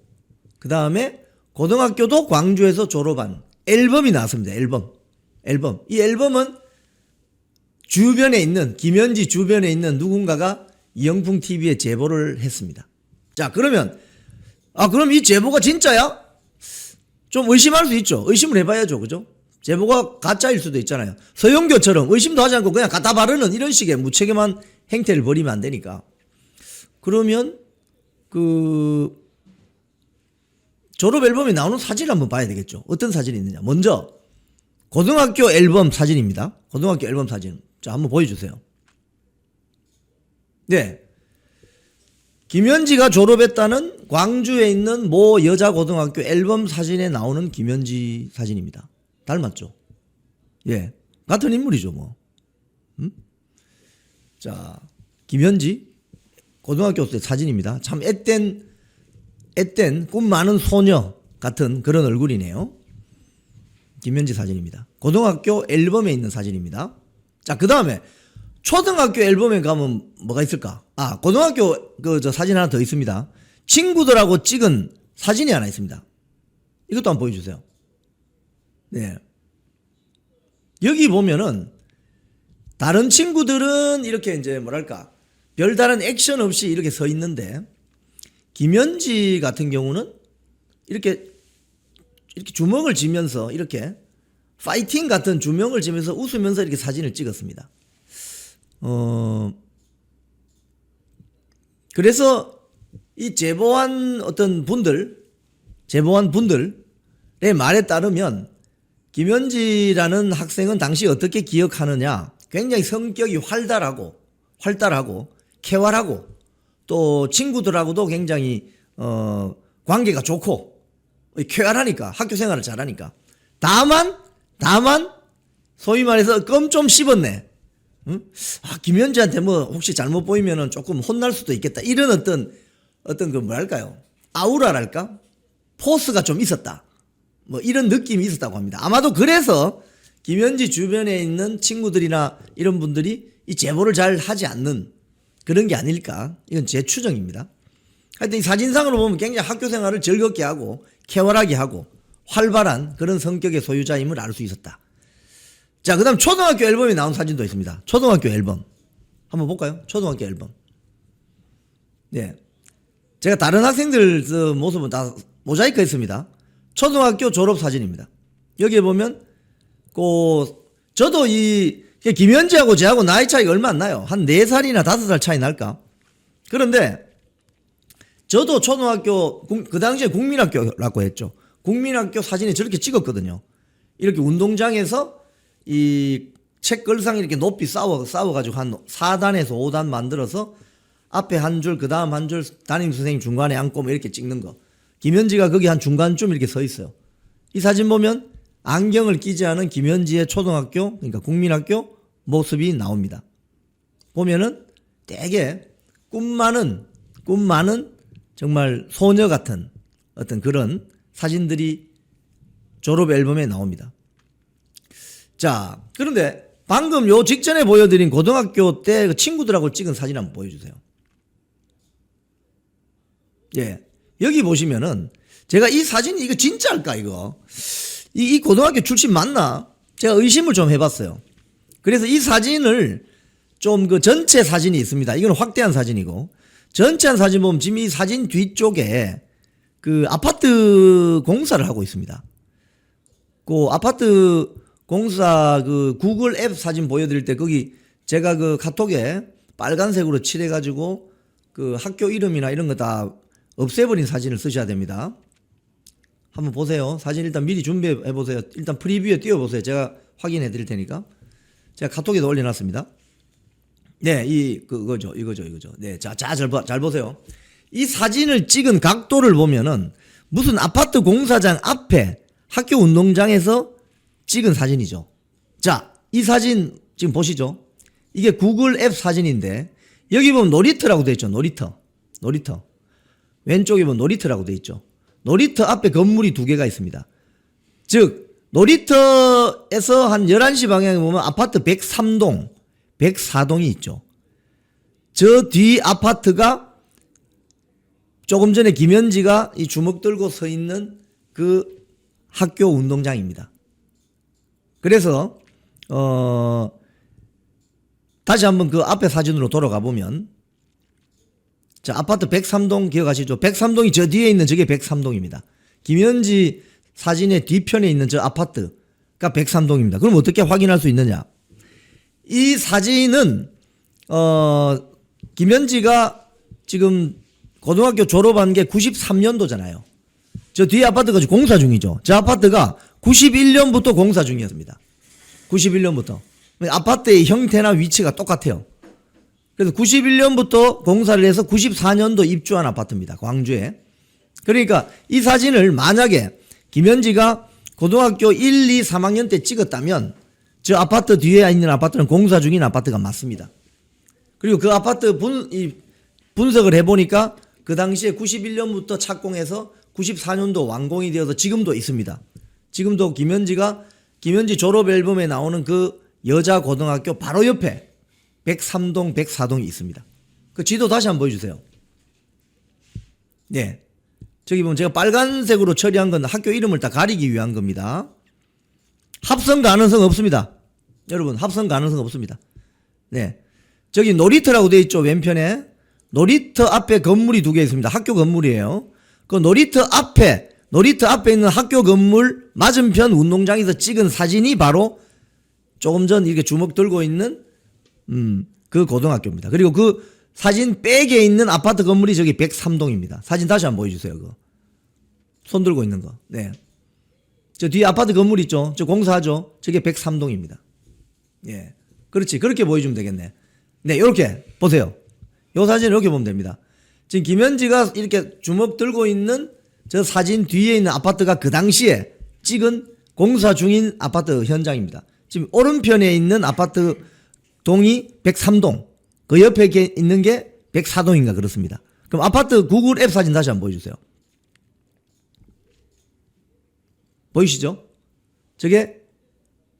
그 다음에 고등학교도 광주에서 졸업한 앨범이 나왔습니다. 앨범. 이 앨범은 주변에 있는 김현지 주변에 있는 누군가가 이영풍 TV에 제보를 했습니다. 자, 그러면 그럼 이 제보가 진짜야? 좀 의심할 수 있죠. 의심을 해봐야죠. 그죠? 제보가 가짜일 수도 있잖아요. 서영교처럼 의심도 하지 않고 그냥 갖다 바르는 이런 식의 무책임한 행태를 벌이면 안 되니까. 그러면 그 졸업 앨범에 나오는 사진을 한번 봐야 되겠죠. 어떤 사진이 있느냐. 먼저 고등학교 앨범 사진입니다. 고등학교 앨범 사진. 자, 한번 보여주세요. 네. 김현지가 졸업했다는 광주에 있는 모 여자고등학교 앨범 사진에 나오는 김현지 사진입니다. 닮았죠? 예. 같은 인물이죠, 뭐. 자, 김현지 고등학교 때 사진입니다. 참 앳된 꿈 많은 소녀 같은 그런 얼굴이네요. 김현지 사진입니다. 고등학교 앨범에 있는 사진입니다. 자, 그 다음에 초등학교 앨범에 가면 뭐가 있을까? 고등학교 저 사진 하나 더 있습니다. 친구들하고 찍은 사진이 하나 있습니다. 이것도 한번 보여주세요. 네. 여기 보면은 다른 친구들은 이렇게 이제 뭐랄까 별다른 액션 없이 이렇게 서 있는데 김현지 같은 경우는 이렇게 주먹을 쥐면서 이렇게 파이팅 같은 주먹을 쥐면서 웃으면서 이렇게 사진을 찍었습니다. 그래서 이 제보한 분들의 말에 따르면 김현지라는 학생은 당시 어떻게 기억하느냐, 굉장히 성격이 활달하고 쾌활하고 또 친구들하고도 굉장히 관계가 좋고 쾌활하니까, 학교 생활을 잘하니까. 다만 소위 말해서 껌 좀 씹었네. 응? 김현지한테 뭐 혹시 잘못 보이면은 조금 혼날 수도 있겠다. 이런 어떤 그 뭐랄까요? 아우라랄까? 포스가 좀 있었다. 뭐 이런 느낌이 있었다고 합니다. 아마도 그래서 김현지 주변에 있는 친구들이나 이런 분들이 이 제보를 잘 하지 않는 그런 게 아닐까. 이건 제 추정입니다. 하여튼 이 사진상으로 보면 굉장히 학교 생활을 즐겁게 하고 쾌활하게 하고 활발한 그런 성격의 소유자임을 알 수 있었다. 자, 그 다음 초등학교 앨범에 나온 사진도 있습니다. 초등학교 앨범. 한번 볼까요? 초등학교 앨범. 네. 제가 다른 학생들 모습은 다 모자이크 했습니다. 초등학교 졸업 사진입니다. 여기에 보면, 저도 김현지하고 저하고 나이 차이가 얼마 안 나요. 한 4살이나 5살 차이 날까? 그런데, 저도 초등학교, 그 당시에 국민학교라고 했죠. 국민학교 사진에 저렇게 찍었거든요. 이렇게 운동장에서 이 책걸상 이렇게 높이 싸워가지고 한 4단에서 5단 만들어서 앞에 한 줄, 그 다음 한 줄, 담임선생님 중간에 앉고 뭐 이렇게 찍는 거. 김현지가 거기 한 중간쯤 이렇게 서 있어요. 이 사진 보면 안경을 끼지 않은 김현지의 초등학교, 그러니까 국민학교 모습이 나옵니다. 보면은 되게 꿈 많은 정말 소녀 같은 어떤 그런 사진들이 졸업 앨범에 나옵니다. 자, 그런데 방금 요 직전에 보여드린 고등학교 때 그 친구들하고 찍은 사진 한번 보여주세요. 예. 여기 보시면은 제가 이 사진이 이거 진짜일까 이거? 이 고등학교 출신 맞나? 제가 의심을 좀 해봤어요. 그래서 이 사진을 좀 그 전체 사진이 있습니다. 이건 확대한 사진이고 전체한 사진 보면 지금 이 사진 뒤쪽에 그 아파트 공사를 하고 있습니다. 그 아파트 공사 그 구글 앱 사진 보여드릴 때 거기 제가 그 카톡에 빨간색으로 칠해가지고 그 학교 이름이나 이런 거 다 없애버린 사진을 쓰셔야 됩니다. 한번 보세요. 사진 일단 미리 준비해 보세요. 일단 프리뷰에 띄워보세요. 제가 확인해 드릴 테니까. 제가 카톡에도 올려놨습니다. 네, 이거죠. 네, 잘 보세요. 이 사진을 찍은 각도를 보면은 무슨 아파트 공사장 앞에 학교 운동장에서 찍은 사진이죠. 자, 이 사진 지금 보시죠. 이게 구글 앱 사진인데 여기 보면 놀이터라고 되어 있죠. 놀이터. 왼쪽에 보면 놀이터라고 되어 있죠. 놀이터 앞에 건물이 2개가 있습니다. 즉 놀이터에서 한 11시 방향에 보면 아파트 103동, 104동이 있죠. 저 뒤 아파트가 조금 전에 김현지가 이 주먹 들고 서 있는 그 학교 운동장입니다. 그래서 다시 한번 그 앞에 사진으로 돌아가 보면 자, 아파트 103동 기억하시죠? 103동이 저 뒤에 있는 저게 103동입니다. 김현지 사진의 뒤편에 있는 저 아파트가 103동입니다. 그럼 어떻게 확인할 수 있느냐? 이 사진은 김현지가 지금 고등학교 졸업한 게 93년도잖아요. 저 뒤에 아파트가 지금 공사 중이죠. 저 아파트가 91년부터 공사 중이었습니다. 91년부터. 아파트의 형태나 위치가 똑같아요. 그래서 91년부터 공사를 해서 94년도 입주한 아파트입니다. 광주에. 그러니까 이 사진을 만약에 김현지가 고등학교 1, 2, 3학년 때 찍었다면 저 아파트 뒤에 있는 아파트는 공사 중인 아파트가 맞습니다. 그리고 그 아파트 분석을 해보니까 그 당시에 91년부터 착공해서 94년도 완공이 되어서 지금도 있습니다. 지금도 김현지 졸업 앨범에 나오는 그 여자 고등학교 바로 옆에 103동, 104동이 있습니다. 그 지도 다시 한번 보여주세요. 네. 저기 보면 제가 빨간색으로 처리한 건 학교 이름을 다 가리기 위한 겁니다. 합성 가능성 없습니다. 여러분, 합성 가능성 없습니다. 네. 저기 놀이터라고 되어 있죠, 왼편에. 놀이터 앞에 건물이 2개 있습니다. 학교 건물이에요. 그 놀이터 앞에 있는 학교 건물 맞은편 운동장에서 찍은 사진이 바로 조금 전 이렇게 주먹 들고 있는 그 고등학교입니다. 그리고 그 사진 백에 있는 아파트 건물이 저기 103동입니다. 사진 다시 한번 보여주세요. 그거. 손 들고 있는 거. 네. 저 뒤에 아파트 건물 있죠? 저 공사하죠? 저게 103동입니다. 예. 그렇지. 그렇게 보여주면 되겠네. 네, 요렇게 보세요. 요 사진을 이렇게 보면 됩니다. 지금 김현지가 이렇게 주먹 들고 있는 저 사진 뒤에 있는 아파트가 그 당시에 찍은 공사 중인 아파트 현장입니다. 지금 오른편에 있는 아파트 동이 103동, 그 옆에 있는 게 104동인가 그렇습니다. 그럼 아파트 구글 앱 사진 다시 한번 보여주세요. 보이시죠? 저게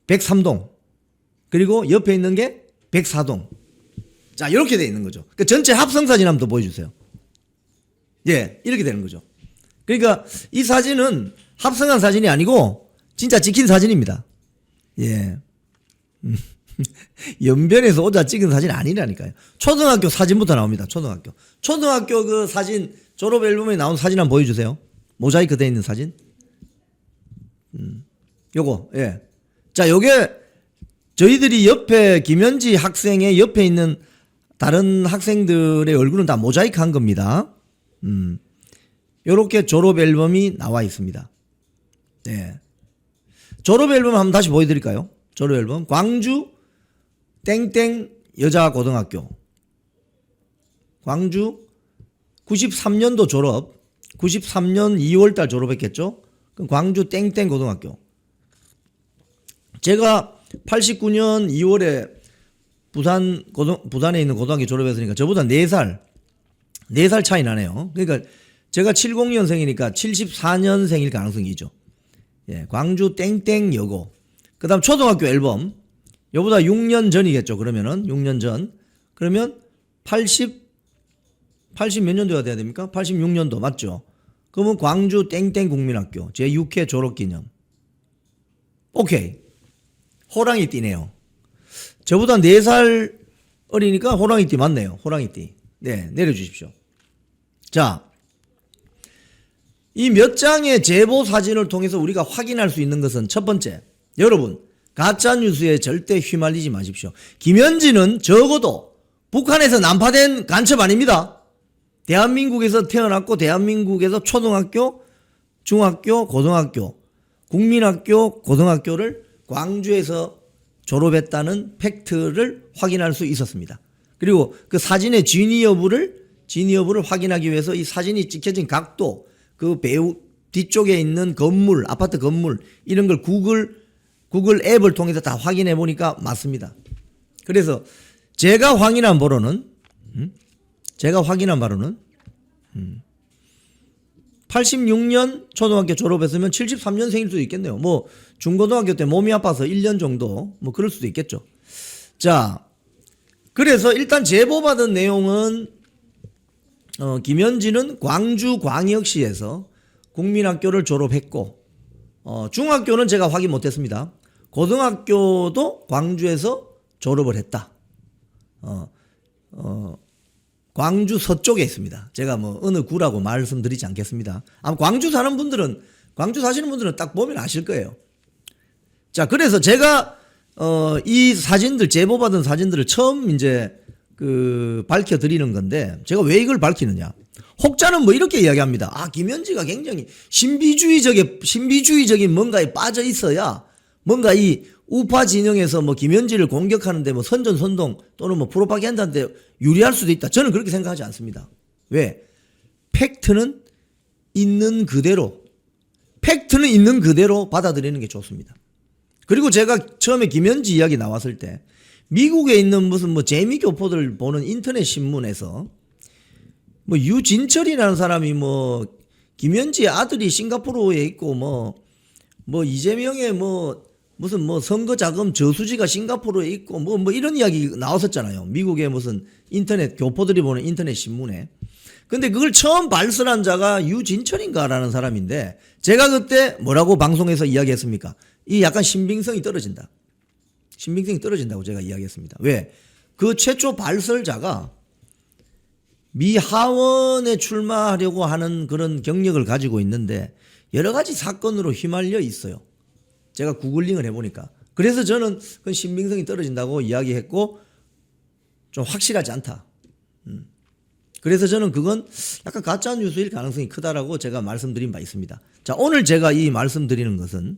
103동, 그리고 옆에 있는 게 104동. 자, 이렇게 돼 있는 거죠. 그 전체 합성 사진 한번 더 보여주세요. 예, 이렇게 되는 거죠. 그러니까 이 사진은 합성한 사진이 아니고 진짜 찍힌 사진입니다. 예. 연변에서 오자 찍은 사진 아니라니까요. 초등학교 사진부터 나옵니다. 초등학교 그 사진 졸업 앨범에 나온 사진 한번 보여주세요. 모자이크 돼 있는 사진. 요거, 예. 자, 요게 저희들이 옆에 김현지 학생의 옆에 있는 다른 학생들의 얼굴은 다 모자이크 한 겁니다. 요렇게 졸업 앨범이 나와 있습니다. 네. 졸업 앨범 한번 다시 보여드릴까요? 졸업 앨범. 광주 땡땡 여자고등학교. 광주 93년도 졸업. 93년 2월달 졸업했겠죠? 그럼 광주 땡땡 고등학교. 제가 89년 2월에 부산에 있는 고등학교 졸업했으니까 저보다 4살 차이 나네요. 그러니까 제가 70년생이니까 74년생일 가능성이 있죠. 예, 광주 땡땡 여고. 그 다음 초등학교 앨범. 요보다 6년 전이겠죠. 그러면은 6년 전. 그러면 80 몇 년도가 돼야 됩니까? 86년도 맞죠? 그러면 광주 땡땡 국민학교 제6회 졸업기념. 오케이. 호랑이 띠네요. 저보다 4살 어리니까 호랑이 띠 맞네요. 호랑이 띠. 네, 내려주십시오. 자, 이 몇 장의 제보 사진을 통해서 우리가 확인할 수 있는 것은 첫 번째, 여러분 가짜뉴스에 절대 휘말리지 마십시오. 김현지는 적어도 북한에서 난파된 간첩 아닙니다. 대한민국에서 태어났고 대한민국에서 초등학교, 중학교, 고등학교, 국민학교, 고등학교를 광주에서 졸업했다는 팩트를 확인할 수 있었습니다. 그리고 그 사진의 진위 여부를 확인하기 위해서 이 사진이 찍혀진 각도, 그 배우 뒤쪽에 있는 건물, 아파트 건물 이런 걸 구글 앱을 통해서 다 확인해 보니까 맞습니다. 그래서 제가 확인한 바로는 86년 초등학교 졸업했으면 73년생일 수도 있겠네요. 뭐 중고등학교 때 몸이 아파서 1년 정도 뭐 그럴 수도 있겠죠. 자, 그래서 일단 제보받은 내용은 김현지는 광주광역시에서 국민학교를 졸업했고 중학교는 제가 확인 못했습니다. 고등학교도 광주에서 졸업을 했다. 광주 서쪽에 있습니다. 제가 뭐 어느 구라고 말씀드리지 않겠습니다. 아마 광주 사시는 분들은 딱 보면 아실 거예요. 자, 그래서 제가 이 사진들, 제보받은 사진들을 처음 이제 밝혀드리는 건데, 제가 왜 이걸 밝히느냐. 혹자는 뭐 이렇게 이야기합니다. 아, 김현지가 굉장히 신비주의적인 뭔가에 빠져 있어야 뭔가 이 우파 진영에서 뭐 김현지를 공격하는데 뭐 선전선동 또는 뭐 프로파간다인데 유리할 수도 있다. 저는 그렇게 생각하지 않습니다. 왜? 팩트는 있는 그대로 받아들이는 게 좋습니다. 그리고 제가 처음에 김현지 이야기 나왔을 때 미국에 있는 무슨 뭐 재미교포들 보는 인터넷 신문에서 뭐 유진철이라는 사람이 뭐 김현지의 아들이 싱가포르에 있고 뭐 이재명의 무슨 선거 자금 저수지가 싱가포르에 있고 뭐 이런 이야기 나왔었잖아요. 미국의 무슨 인터넷 교포들이 보는 인터넷 신문에. 근데 그걸 처음 발설한 자가 유진철인가라는 사람인데 제가 그때 뭐라고 방송에서 이야기했습니까? 이 약간 신빙성이 떨어진다고 제가 이야기했습니다. 왜? 그 최초 발설자가 미 하원에 출마하려고 하는 그런 경력을 가지고 있는데 여러 가지 사건으로 휘말려 있어요. 제가 구글링을 해보니까. 그래서 저는 그 신빙성이 떨어진다고 이야기했고 좀 확실하지 않다. 그래서 저는 그건 약간 가짜 뉴스일 가능성이 크다라고 제가 말씀드린 바 있습니다. 자, 오늘 제가 이 말씀드리는 것은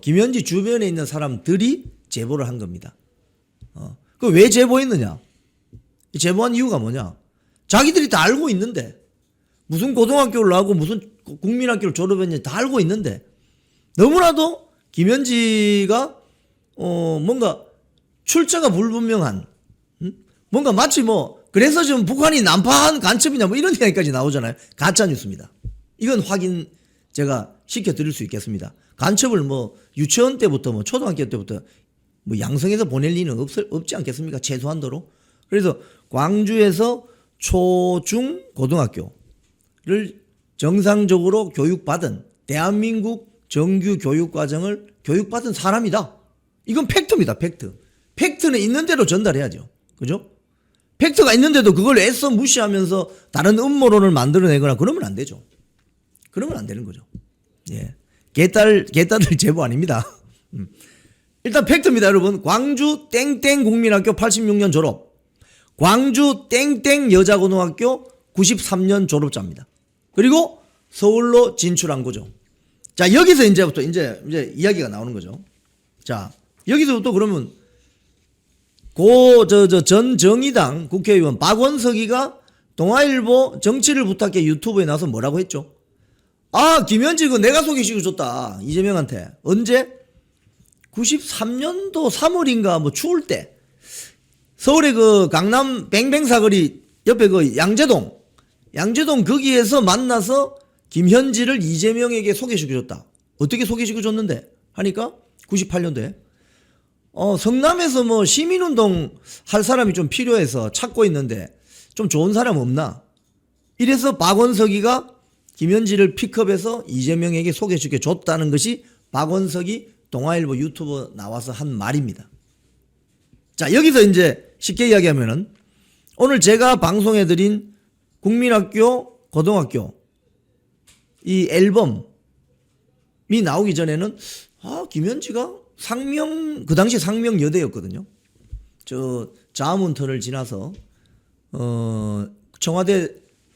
김현지 주변에 있는 사람들이 제보를 한 겁니다. 그 왜 제보했느냐? 제보한 이유가 뭐냐? 자기들이 다 알고 있는데 무슨 고등학교를 나오고 무슨 국민학교를 졸업했는지 다 알고 있는데 너무나도 김현지가 뭔가 출처가 불분명한 뭔가 마치 뭐 그래서 지금 북한이 난파한 간첩이냐 뭐 이런 이야기까지 나오잖아요. 가짜 뉴스입니다. 이건 확인 제가 시켜드릴 수 있겠습니다. 간첩을 뭐 유치원 때부터 뭐 초등학교 때부터 뭐 양성해서 보낼 리는 없지 않겠습니까? 최소한도로. 그래서 광주에서 초, 중, 고등학교를 정상적으로 교육받은 대한민국 정규 교육과정을 교육받은 사람이다. 이건 팩트입니다. 팩트. 팩트는 있는 대로 전달해야죠. 그죠? 팩트가 있는데도 그걸 애써 무시하면서 다른 음모론을 만들어내거나 그러면 안 되죠. 그러면 안 되는 거죠. 예. 개딸들 제보 아닙니다. 일단 팩트입니다, 여러분. 광주 땡땡 국민학교 86년 졸업. 광주 땡땡 여자고등학교 93년 졸업자입니다. 그리고 서울로 진출한 거죠. 자, 여기서 이제부터 이제 이야기가 나오는 거죠. 자, 여기서부터 그러면 전 정의당 국회의원 박원석이가 동아일보 정치를 부탁해 유튜브에 나와서 뭐라고 했죠? 아, 김현지 그 내가 소개시켜줬다. 이재명한테. 언제? 93년도 3월인가 뭐 추울 때. 서울의 그 강남 뱅뱅 사거리 옆에 그 양재동 거기에서 만나서 김현지를 이재명에게 소개시켜줬다. 어떻게 소개시켜줬는데? 하니까 98년도에 성남에서 뭐 시민운동 할 사람이 좀 필요해서 찾고 있는데 좀 좋은 사람 없나? 이래서 박원석이가 김현지를 픽업해서 이재명에게 소개시켜 줬다는 것이 박원석이 동아일보 유튜브 나와서 한 말입니다. 자, 여기서 이제 쉽게 이야기하면은 오늘 제가 방송해드린 국민학교, 고등학교 이 앨범이 나오기 전에는 김현지가 그 당시 상명여대였거든요. 저 자아문터를 지나서 청와대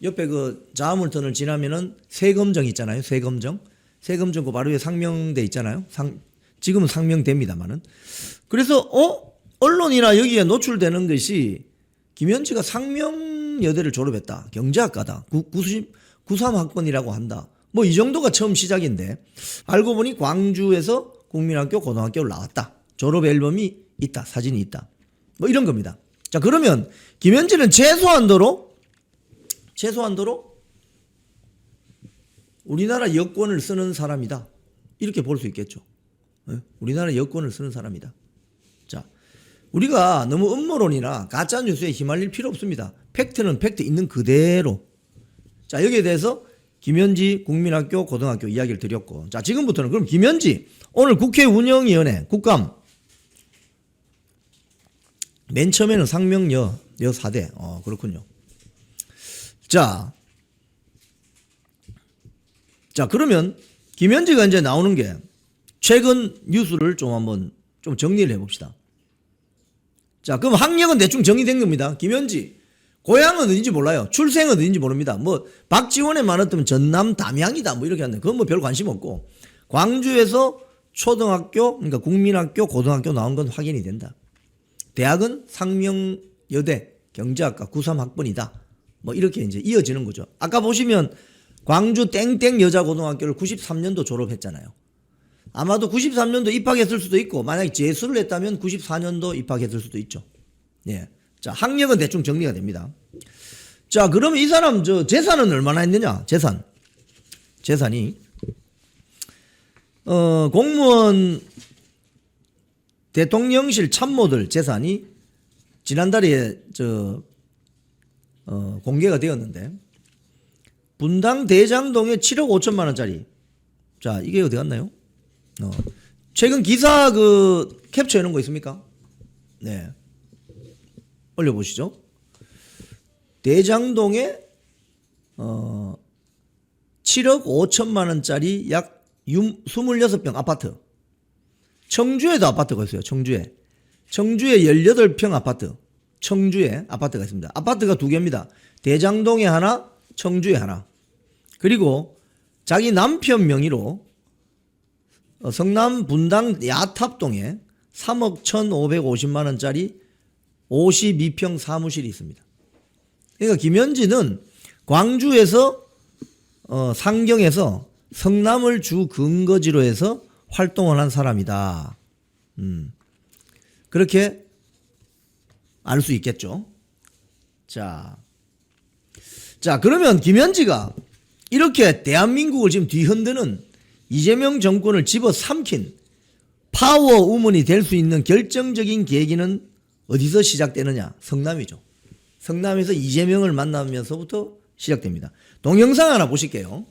옆에 그 자아문터를 지나면은 세검정 있잖아요. 세검정 그 바로 위에 상명대 있잖아요. 지금은 상명대입니다만은. 그래서 언론이나 여기에 노출되는 것이 김현지가 상명여대를 졸업했다. 경제학과다. 93학번이라고 한다. 뭐 이 정도가 처음 시작인데 알고 보니 광주에서 국민학교 고등학교를 나왔다. 졸업 앨범이 있다. 사진이 있다. 뭐 이런 겁니다. 자, 그러면 김현지는 최소한도로 우리나라 여권을 쓰는 사람이다. 이렇게 볼 수 있겠죠. 우리나라 여권을 쓰는 사람이다. 자, 우리가 너무 음모론이나 가짜뉴스에 휘말릴 필요 없습니다. 팩트는 팩트 있는 그대로. 자, 여기에 대해서 김현지 국민학교 고등학교 이야기를 드렸고, 자, 지금부터는 그럼 김현지 오늘 국회 운영위원회 국감 맨 처음에는 상명여 4대 그렇군요. 자, 그러면 김현지가 이제 나오는 게 최근 뉴스를 좀 한번 좀 정리를 해봅시다. 자, 그럼 학력은 대충 정리된 겁니다. 김현지 고향은 어딘지 몰라요. 출생은 어딘지 모릅니다. 뭐 박지원에 많았다면 전남 담양이다 뭐 이렇게 하는데 그건 뭐 별 관심 없고 광주에서 초등학교 그러니까 국민학교 고등학교 나온 건 확인이 된다. 대학은 상명여대 경제학과 93학번이다. 뭐 이렇게 이제 이어지는 거죠. 아까 보시면 광주 땡땡 여자고등학교를 93년도 졸업했잖아요. 아마도 93년도 입학했을 수도 있고 만약에 재수를 했다면 94년도 입학했을 수도 있죠. 예. 자, 학력은 대충 정리가 됩니다. 자, 그러면 이 사람 저 재산은 얼마나 했느냐? 재산이 공무원 대통령실 참모들 재산이 지난달에 공개가 되었는데 분당 대장동에 7억 5천만 원짜리. 자, 이게 어디 갔나요? 최근 기사 캡처해 놓은 거 있습니까? 네. 올려보시죠. 대장동에 7억 5천만 원짜리 약 26평 아파트. 청주에도 아파트가 있어요. 청주에 18평 아파트. 청주에 아파트가 있습니다. 아파트가 두 개입니다. 대장동에 하나, 청주에 하나. 그리고 자기 남편 명의로 성남 분당 야탑동에 3억 1,550만 원짜리 52평 사무실이 있습니다. 그러니까 김현진은 광주에서 상경에서 성남을 주 근거지로 해서 활동을 한 사람이다. 그렇게 알 수 있겠죠. 자, 그러면 김현지가 이렇게 대한민국을 지금 뒤흔드는 이재명 정권을 집어삼킨 파워 우먼이 될 수 있는 결정적인 계기는 어디서 시작되느냐? 성남이죠. 성남에서 이재명을 만나면서부터 시작됩니다. 동영상 하나 보실게요.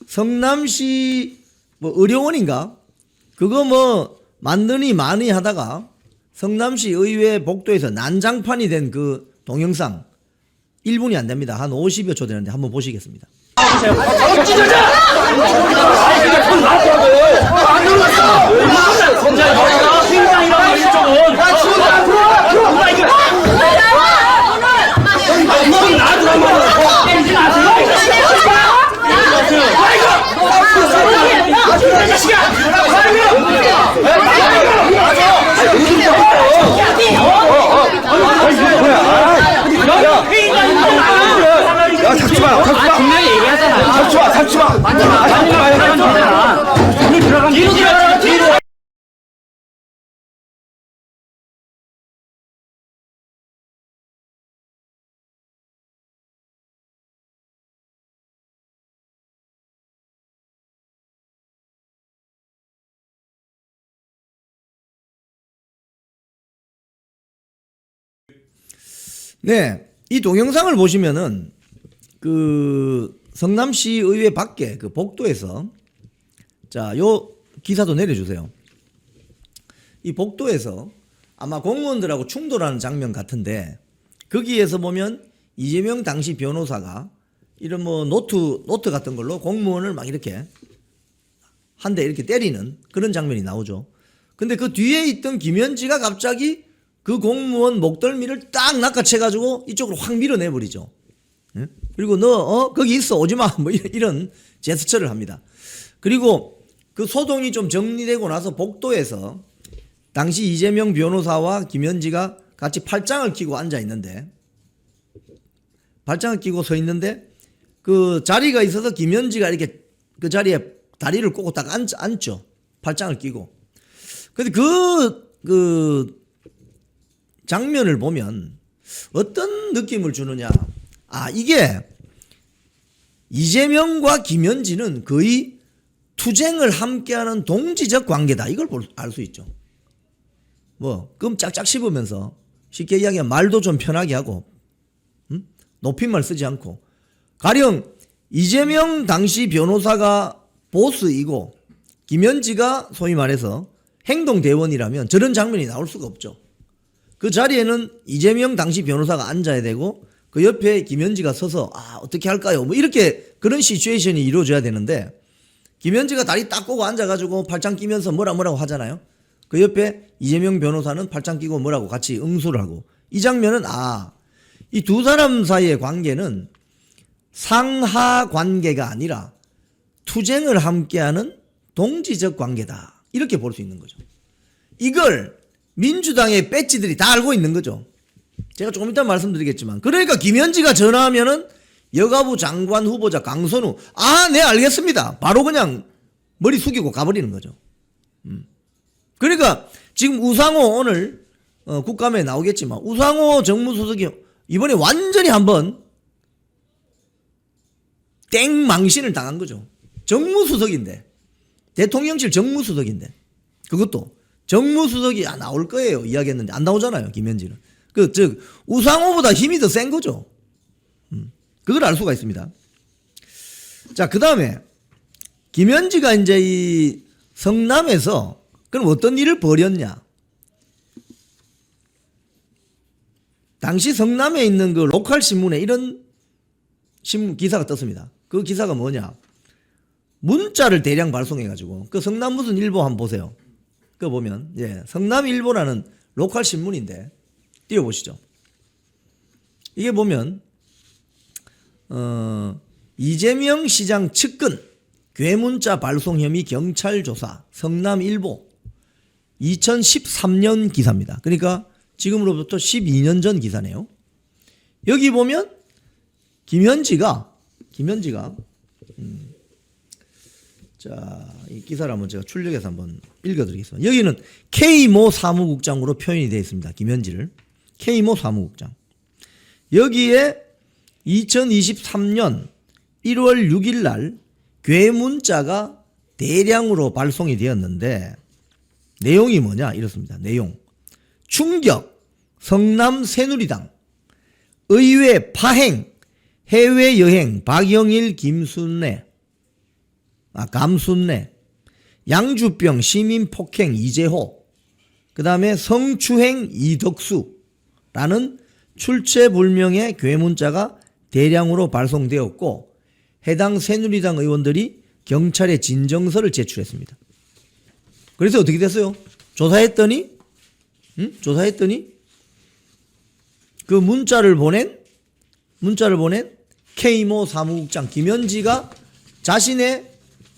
성남시 뭐 의료원인가? 그거 뭐 만드니 마니 하다가 성남시 의회 복도에서 난장판이 된 그 동영상 1분이 안 됩니다. 한 50여 초 되는데 한번 보시겠습니다. 야, 잠시만. 분명히 얘기하잖아. 잠시만. 뒤로 들어가. 뒤로. 네, 이 동영상을 보시면은 그 성남시 의회 밖에 그 복도에서 자, 요 기사도 내려주세요. 이 복도에서 아마 공무원들하고 충돌하는 장면 같은데 거기에서 보면 이재명 당시 변호사가 이런 뭐 노트 같은 걸로 공무원을 막 이렇게 한 대 이렇게 때리는 그런 장면이 나오죠. 근데 그 뒤에 있던 김현지가 갑자기 그 공무원 목덜미를 딱 낚아채가지고 이쪽으로 확 밀어내버리죠. 그리고 너 거기 있어 오지마 뭐 이런 제스처를 합니다. 그리고 그 소동이 좀 정리되고 나서 복도에서 당시 이재명 변호사와 김현지가 같이 팔짱을 끼고 앉아 있는데 팔짱을 끼고 서 있는데 그 자리가 있어서 김현지가 이렇게 그 자리에 다리를 꼬고 딱 앉죠. 팔짱을 끼고. 근데 그 장면을 보면 어떤 느낌을 주느냐. 아, 이게 이재명과 김현지는 거의 투쟁을 함께하는 동지적 관계다. 이걸 알 수 있죠. 뭐 끔 짝짝 씹으면서 쉽게 이야기하면 말도 좀 편하게 하고 높임말 쓰지 않고 가령 이재명 당시 변호사가 보스이고 김현지가 소위 말해서 행동대원이라면 저런 장면이 나올 수가 없죠. 그 자리에는 이재명 당시 변호사가 앉아야 되고 그 옆에 김현지가 서서 아 어떻게 할까요? 뭐 이렇게 그런 시츄에이션이 이루어져야 되는데 김현지가 다리 딱 꼬고 앉아가지고 팔짱 끼면서 뭐라고 하잖아요. 그 옆에 이재명 변호사는 팔짱 끼고 뭐라고 같이 응수를 하고 이 장면은 이 두 사람 사이의 관계는 상하 관계가 아니라 투쟁을 함께하는 동지적 관계다. 이렇게 볼 수 있는 거죠. 이걸 민주당의 배지들이 다 알고 있는 거죠. 제가 조금 이따 말씀드리겠지만 그러니까 김현지가 전화하면은 여가부 장관 후보자 강선우 네 알겠습니다. 바로 그냥 머리 숙이고 가버리는 거죠. 그러니까 지금 우상호 오늘 국감에 나오겠지만 우상호 정무수석이 이번에 완전히 한번 땡망신을 당한 거죠. 정무수석인데 대통령실 정무수석인데 그것도 정무수석이 나올 거예요 이야기했는데 안 나오잖아요. 김현지는 즉 우상호보다 힘이 더 센 거죠. 그걸 알 수가 있습니다. 자, 그 다음에 김현지가 이제 이 성남에서 그럼 어떤 일을 벌였냐? 당시 성남에 있는 그 로컬 신문에 이런 신문 기사가 떴습니다. 그 기사가 뭐냐? 문자를 대량 발송해가지고 그 성남 무슨 일보 한번 보세요. 그거 보면 성남일보라는 로컬 신문인데 띄워보시죠. 이게 보면 이재명 시장 측근 괴문자 발송 혐의 경찰 조사 성남일보 2013년 기사입니다. 그러니까 지금으로부터 12년 전 기사네요. 여기 보면 김현지가 자, 이 기사를 한번 제가 출력해서 한번 읽어드리겠습니다. 여기는 K모 사무국장으로 표현이 되어 있습니다. 김현지를 K모 사무국장. 여기에 2023년 1월 6일 날 괴문자가 대량으로 발송이 되었는데 내용이 뭐냐 이렇습니다. 내용 충격 성남 새누리당 의회 파행 해외여행 박영일 김순례 감순례 양주병 시민폭행 이재호 그 다음에 성추행 이덕수라는 출처불명의 괴문자가 대량으로 발송되었고 해당 새누리당 의원들이 경찰에 진정서를 제출했습니다. 그래서 어떻게 됐어요? 조사했더니 그 문자를 보낸 K모 사무국장 김현지가 자신의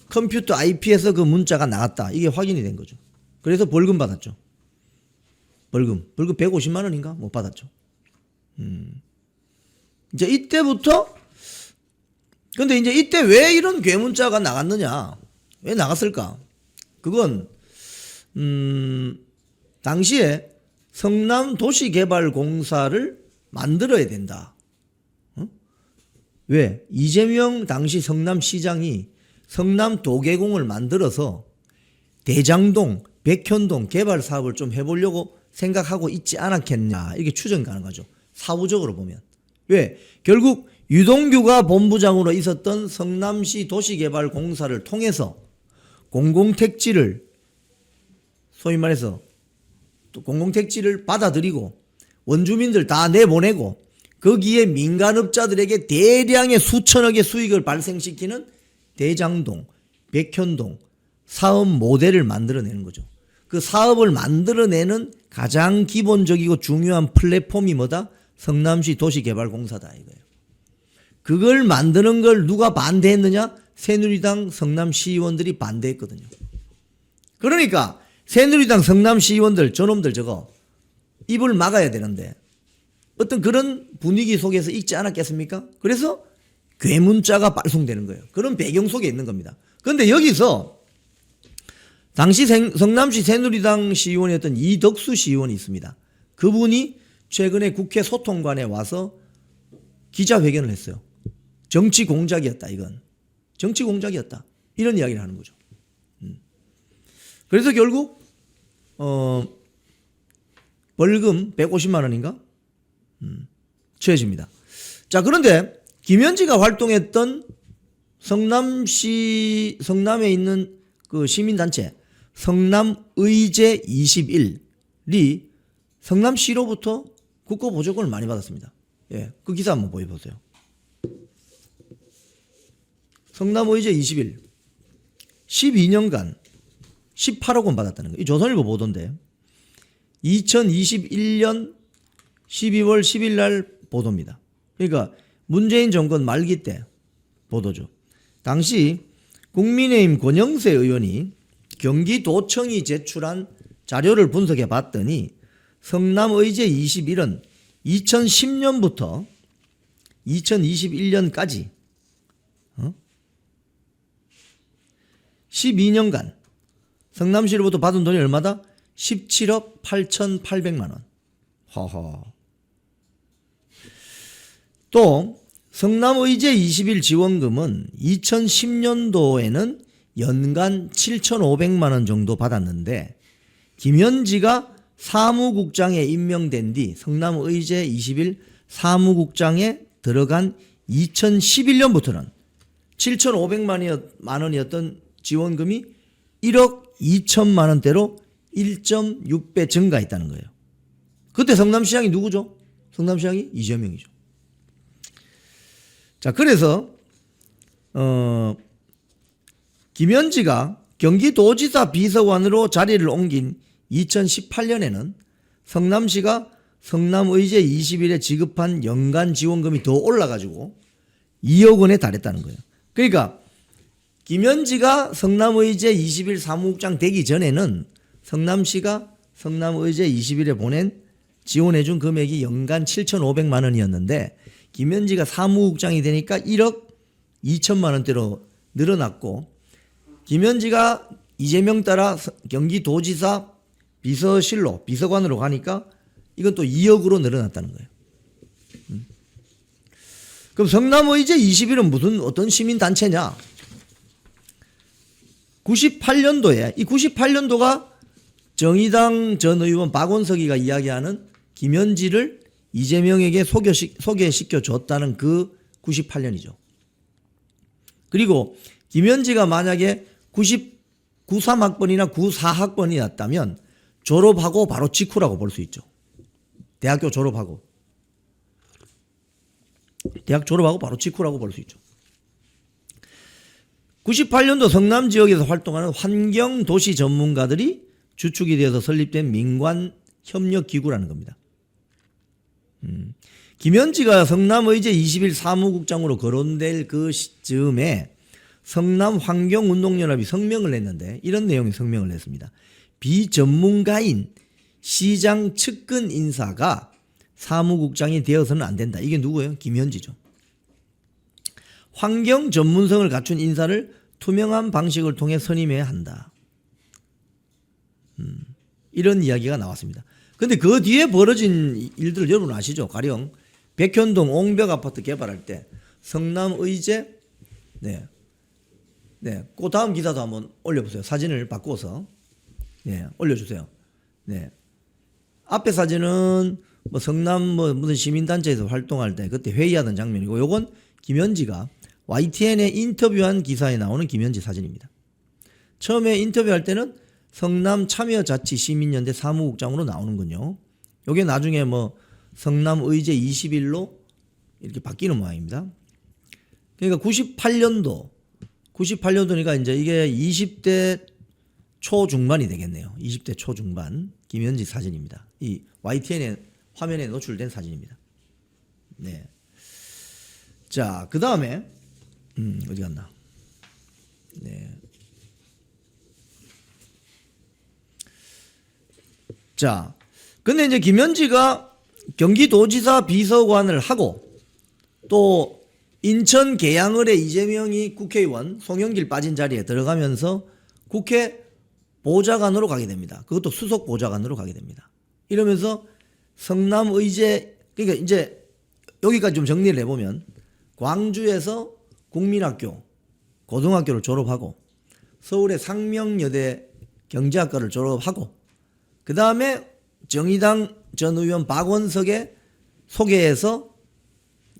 컴퓨터 IP에서 그 문자가 나갔다. 이게 확인이 된 거죠. 그래서 벌금 받았죠. 벌금 150만 원인가? 못 받았죠. 이제 이때부터 근데 이제 이때 왜 이런 괴문자가 나갔느냐? 왜 나갔을까? 그건 당시에 성남도시개발공사를 만들어야 된다. 왜? 이재명 당시 성남시장이 성남도계공을 만들어서 대장동, 백현동 개발 사업을 좀 해보려고 생각하고 있지 않았겠냐. 이렇게 추정 가능하죠. 사후적으로 보면. 왜? 결국 유동규가 본부장으로 있었던 성남시 도시개발공사를 통해서 공공택지를 소위 말해서 공공택지를 받아들이고 원주민들 다 내보내고 거기에 민간업자들에게 대량의 수천억의 수익을 발생시키는 대장동, 백현동 사업 모델을 만들어내는 거죠. 그 사업을 만들어내는 가장 기본적이고 중요한 플랫폼이 뭐다? 성남시 도시개발공사다 이거예요. 그걸 만드는 걸 누가 반대했느냐? 새누리당 성남시의원들이 반대했거든요. 그러니까 새누리당 성남시의원들 저놈들 저거 입을 막아야 되는데 어떤 그런 분위기 속에서 있지 않았겠습니까? 그래서 괴문자가 발송되는 거예요. 그런 배경 속에 있는 겁니다. 그런데 여기서 당시 성남시 새누리당 시의원이었던 이덕수 시의원이 있습니다. 그분이 최근에 국회 소통관에 와서 기자회견을 했어요. 정치 공작이었다 이건. 정치 공작이었다. 이런 이야기를 하는 거죠. 그래서 결국 벌금 150만 원인가? 처해집니다. 자, 그런데 김현지가 활동했던 성남에 있는 그 시민단체 성남의제 21이 성남시로부터 국고보조금을 많이 받았습니다. 예, 그 기사 한번 보여보세요. 성남의제 21 12년간 18억 원 받았다는 거예요. 이 조선일보 보도인데 2021년 12월 10일 날 보도입니다. 그러니까 문재인 정권 말기 때 보도죠. 당시 국민의힘 권영세 의원이 경기도청이 제출한 자료를 분석해 봤더니 성남의제 21은 2010년부터 2021년까지 12년간 성남시로부터 받은 돈이 얼마다? 17억 8,800만 원. 허허. 또 성남의제 21 지원금은 2010년도에는 연간 7,500만 원 정도 받았는데 김현지가 사무국장에 임명된 뒤 성남의제 21 사무국장에 들어간 2011년부터는 7,500만 원이었던 지원금이 1억 2천만 원대로 1.6배 증가했다는 거예요. 그때 성남시장이 누구죠? 성남시장이 이재명이죠. 자, 그래서 김현지가 경기도지사 비서관으로 자리를 옮긴 2018년에는 성남시가 성남의제 21에 지급한 연간 지원금이 더 올라가지고 2억 원에 달했다는 거예요. 그러니까 김현지가 성남의제 21 사무국장 되기 전에는 성남시가 성남의제 21에 보낸 지원해준 금액이 연간 7,500만 원이었는데 김현지가 사무국장이 되니까 1억 2천만 원대로 늘어났고 김현지가 이재명 따라 경기도지사 비서실로 비서관으로 가니까 이건 또 2억으로 늘어났다는 거예요. 그럼 성남의제 21은 무슨 어떤 시민단체냐? 98년도에 이 98년도가 정의당 전 의원 박원석이가 이야기하는 김현지를 이재명에게 소개시켜 줬다는 그 98년이죠. 그리고 김현지가 만약에 93학번이나 94학번이었다면 졸업하고 바로 직후라고 볼 수 있죠. 대학교 졸업하고. 대학 졸업하고 바로 직후라고 볼 수 있죠. 98년도 성남 지역에서 활동하는 환경도시 전문가들이 주축이 되어서 설립된 민관협력기구라는 겁니다. 김현지가 성남의제 21 사무국장으로 거론될 그 시점에 성남환경운동연합이 성명을 냈는데 이런 내용의 성명을 냈습니다. 비전문가인 시장 측근 인사가 사무국장이 되어서는 안 된다. 이게 누구예요? 김현지죠. 환경 전문성을 갖춘 인사를 투명한 방식을 통해 선임해야 한다. 이런 이야기가 나왔습니다. 그런데 그 뒤에 벌어진 일들을 여러분 아시죠? 가령 백현동 옹벽 아파트 개발할 때 성남의제 그 다음 기사도 한번 올려보세요. 사진을 바꿔서 올려주세요. 앞에 사진은 뭐 성남 무슨 시민단체에서 활동할 때 그때 회의하던 장면이고 요건 김현지가 YTN에 인터뷰한 기사에 나오는 김현지 사진입니다. 처음에 인터뷰할 때는 성남 참여자치 시민연대 사무국장으로 나오는군요. 요게 나중에 뭐 성남의제 21로 이렇게 바뀌는 모양입니다. 그러니까 98년도니까 이제 이게 20대 초중반이 되겠네요. 20대 초중반 김현지 사진입니다. 이 YTN의 화면에 노출된 사진입니다. 네. 자, 그 다음에 어디 갔나? 네. 자, 근데 이제 김현지가 경기도지사 비서관을 하고 또 인천 계양을의 이재명이 국회의원 송영길 빠진 자리에 들어가면서 국회 보좌관으로 가게 됩니다. 그것도 수석 보좌관으로 가게 됩니다. 이러면서 성남의제 그러니까 이제 여기까지 좀 정리를 해보면 광주에서 국민학교 고등학교를 졸업하고 서울의 상명여대 경제학과를 졸업하고 그 다음에 정의당 전 의원 박원석의 소개에서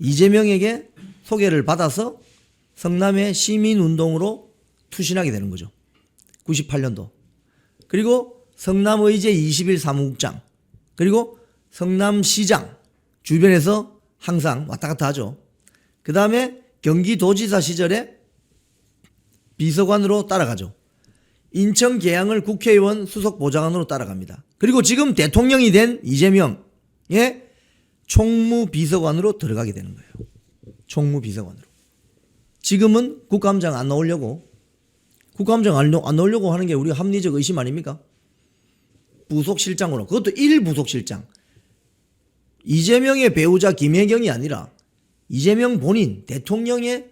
이재명에게 소개를 받아서 성남의 시민운동으로 투신하게 되는 거죠. 98년도. 그리고 성남의제 21 사무국장 그리고 성남시장 주변에서 항상 왔다 갔다 하죠. 그 다음에 경기도지사 시절에 비서관으로 따라가죠. 인천 계양을 국회의원 수석 보좌관으로 따라갑니다. 그리고 지금 대통령이 된 이재명의 총무비서관으로 들어가게 되는 거예요. 총무비서관으로. 지금은 국감장 안 나오려고 안 나오려고 하는 게 우리 합리적 의심 아닙니까? 부속실장으로. 그것도 1부속실장. 이재명의 배우자 김혜경이 아니라 이재명 본인 대통령의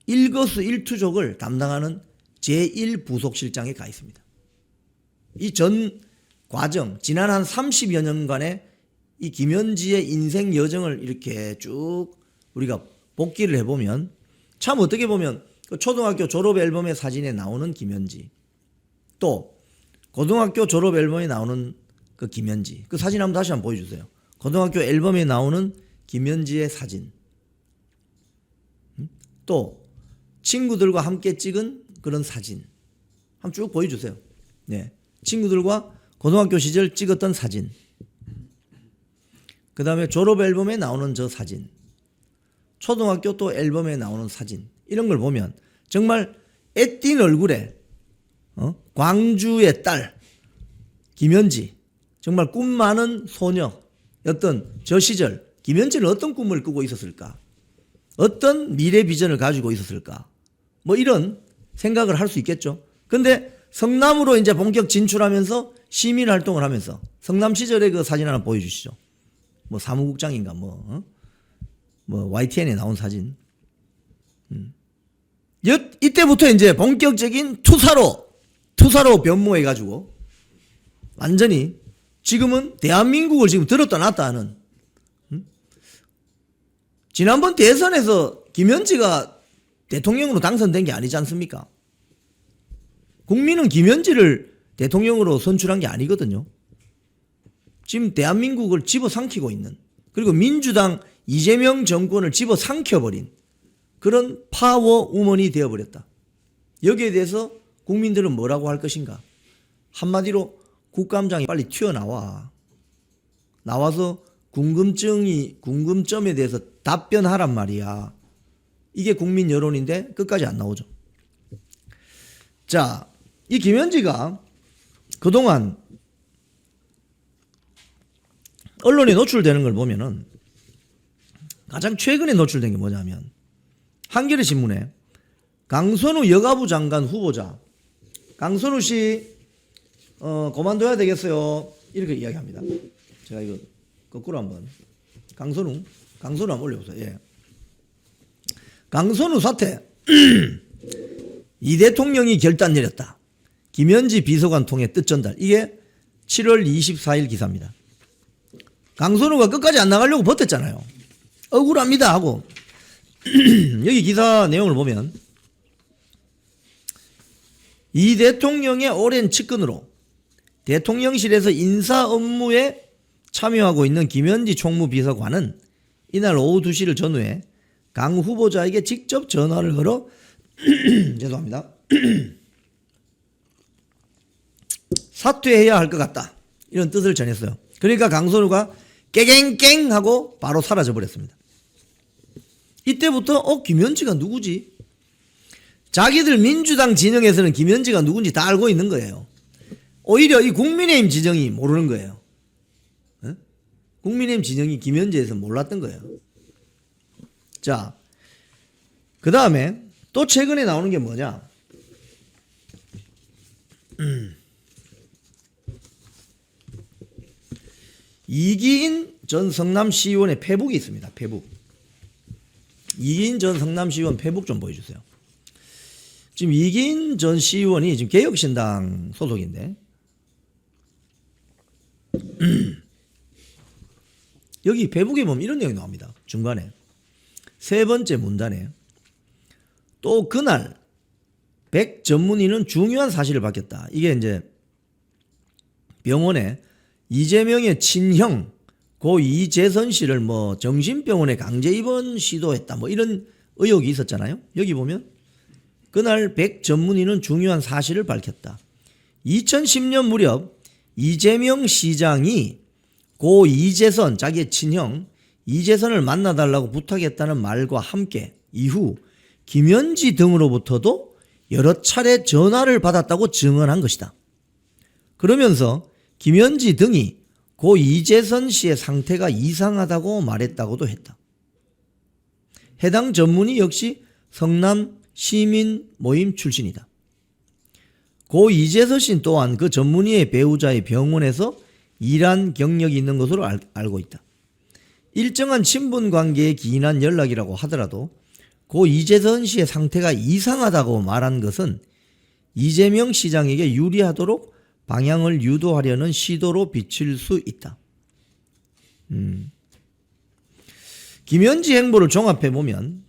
일거수일투족을 담당하는 제1부속실장에 가 있습니다. 이 전 과정 지난 한 30여 년간의 이 김현지의 인생 여정을 이렇게 쭉 우리가 복기를 해보면 참 어떻게 보면 그 초등학교 졸업 앨범의 사진에 나오는 김현지 또 고등학교 졸업 앨범에 나오는 그 김현지 그 사진 한번 다시 한번 보여주세요. 고등학교 앨범에 나오는 김현지의 사진 또 친구들과 함께 찍은 그런 사진 한번 쭉 보여주세요. 네, 친구들과 고등학교 시절 찍었던 사진 그 다음에 졸업 앨범에 나오는 저 사진 초등학교 또 앨범에 나오는 사진 이런 걸 보면 정말 애띤 얼굴에 광주의 딸 김현지 정말 꿈 많은 소녀였던 저 시절 김현지는 어떤 꿈을 꾸고 있었을까? 어떤 미래 비전을 가지고 있었을까? 뭐 이런 생각을 할 수 있겠죠. 근데 성남으로 이제 본격 진출하면서 시민 활동을 하면서 성남 시절의 그 사진 하나 보여주시죠. 뭐 사무국장인가 뭐 YTN에 나온 사진. 이때부터 이제 본격적인 투사로 변모해가지고 완전히 지금은 대한민국을 지금 들었다 놨다 하는. 지난번 대선에서 김현지가 대통령으로 당선된 게 아니지 않습니까? 국민은 김현지를 대통령으로 선출한 게 아니거든요. 지금 대한민국을 집어삼키고 있는, 그리고 민주당 이재명 정권을 집어삼켜버린 그런 파워 우먼이 되어버렸다. 여기에 대해서 국민들은 뭐라고 할 것인가? 한마디로 국감장이 빨리 튀어나와. 나와서 궁금점에 대해서 답변하란 말이야. 이게 국민 여론인데 끝까지 안 나오죠. 자, 이 김현지가 그동안 언론에 노출되는 걸 보면은 가장 최근에 노출된 게 뭐냐면 한겨레 신문에 강선우 여가부 장관 후보자, 강선우 씨 그만둬야 되겠어요, 이렇게 이야기합니다. 제가 이거 거꾸로 한번 강선우 한번 올려보세요. 예. 강선우 사태 이 대통령이 결단 내렸다. 김현지 비서관 통해 뜻 전달. 이게 7월 24일 기사입니다. 강선우가 끝까지 안 나가려고 버텼잖아요. 억울합니다 하고. 여기 기사 내용을 보면 이 대통령의 오랜 측근으로 대통령실에서 인사 업무에 참여하고 있는 김현지 총무비서관은 이날 오후 2시를 전후해 강 후보자에게 직접 전화를 걸어 죄송합니다. 사퇴해야 할 것 같다, 이런 뜻을 전했어요. 그러니까 강선우가 깨갱깽 하고 바로 사라져 버렸습니다. 이때부터 김현지가 누구지? 자기들 민주당 진영에서는 김현지가 누군지 다 알고 있는 거예요. 오히려 이 국민의힘 진영이 모르는 거예요. 국민의힘 진영이 김현지에서 몰랐던 거예요. 자, 그 다음에 또 최근에 나오는 게 뭐냐? 이기인 전 성남시의원의 페북이 있습니다. 페북. 이기인 전 성남시의원 페북 좀 보여주세요. 지금 이기인 전 시의원이 지금 개혁신당 소속인데 여기 페북에 보면 이런 내용이 나옵니다. 중간에 세 번째 문단에 또 그날 백 전문의는 중요한 사실을 밝혔다. 이게 이제 병원에 이재명의 친형 고 이재선 씨를 뭐 정신병원에 강제 입원 시도했다, 뭐 이런 의혹이 있었잖아요. 여기 보면 그날 백 전문의는 중요한 사실을 밝혔다. 2010년 무렵 이재명 시장이 고 이재선, 자기의 친형 이재선을 만나달라고 부탁했다는 말과 함께 이후 김현지 등으로부터도 여러 차례 전화를 받았다고 증언한 것이다. 그러면서 김현지 등이 고 이재선 씨의 상태가 이상하다고 말했다고도 했다. 해당 전문의 역시 성남 시민 모임 출신이다. 고 이재선 씨 또한 그 전문의의 배우자의 병원에서 일한 경력이 있는 것으로 알고 있다. 일정한 친분 관계에 기인한 연락이라고 하더라도 고 이재선 씨의 상태가 이상하다고 말한 것은 이재명 시장에게 유리하도록 방향을 유도하려는 시도로 비칠 수 있다. 김현지 행보를 종합해보면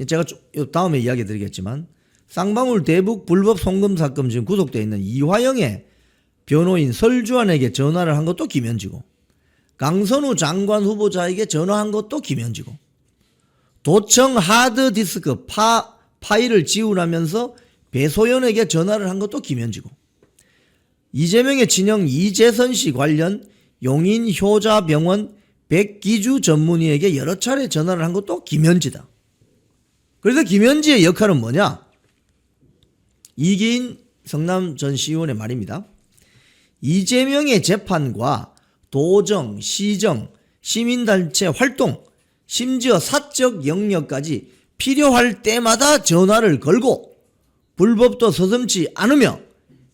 제가 다음에 이야기 드리겠지만 쌍방울 대북 불법 송금 사건 지금 구속되어 있는 이화영의 변호인 설주환에게 전화를 한 것도 김현지고 강선우 장관 후보자에게 전화한 것도 김현지고 도청 하드디스크 파일을 지우라면서 배소연에게 전화를 한 것도 김현지고 이재명의 친형 이재선 씨 관련 용인효자병원 백기주 전문의에게 여러 차례 전화를 한 것도 김현지다. 그래서 김현지의 역할은 뭐냐? 이기인 성남 전 시의원의 말입니다. 이재명의 재판과 도정, 시정, 시민단체 활동, 심지어 사적 영역까지 필요할 때마다 전화를 걸고 불법도 서슴지 않으며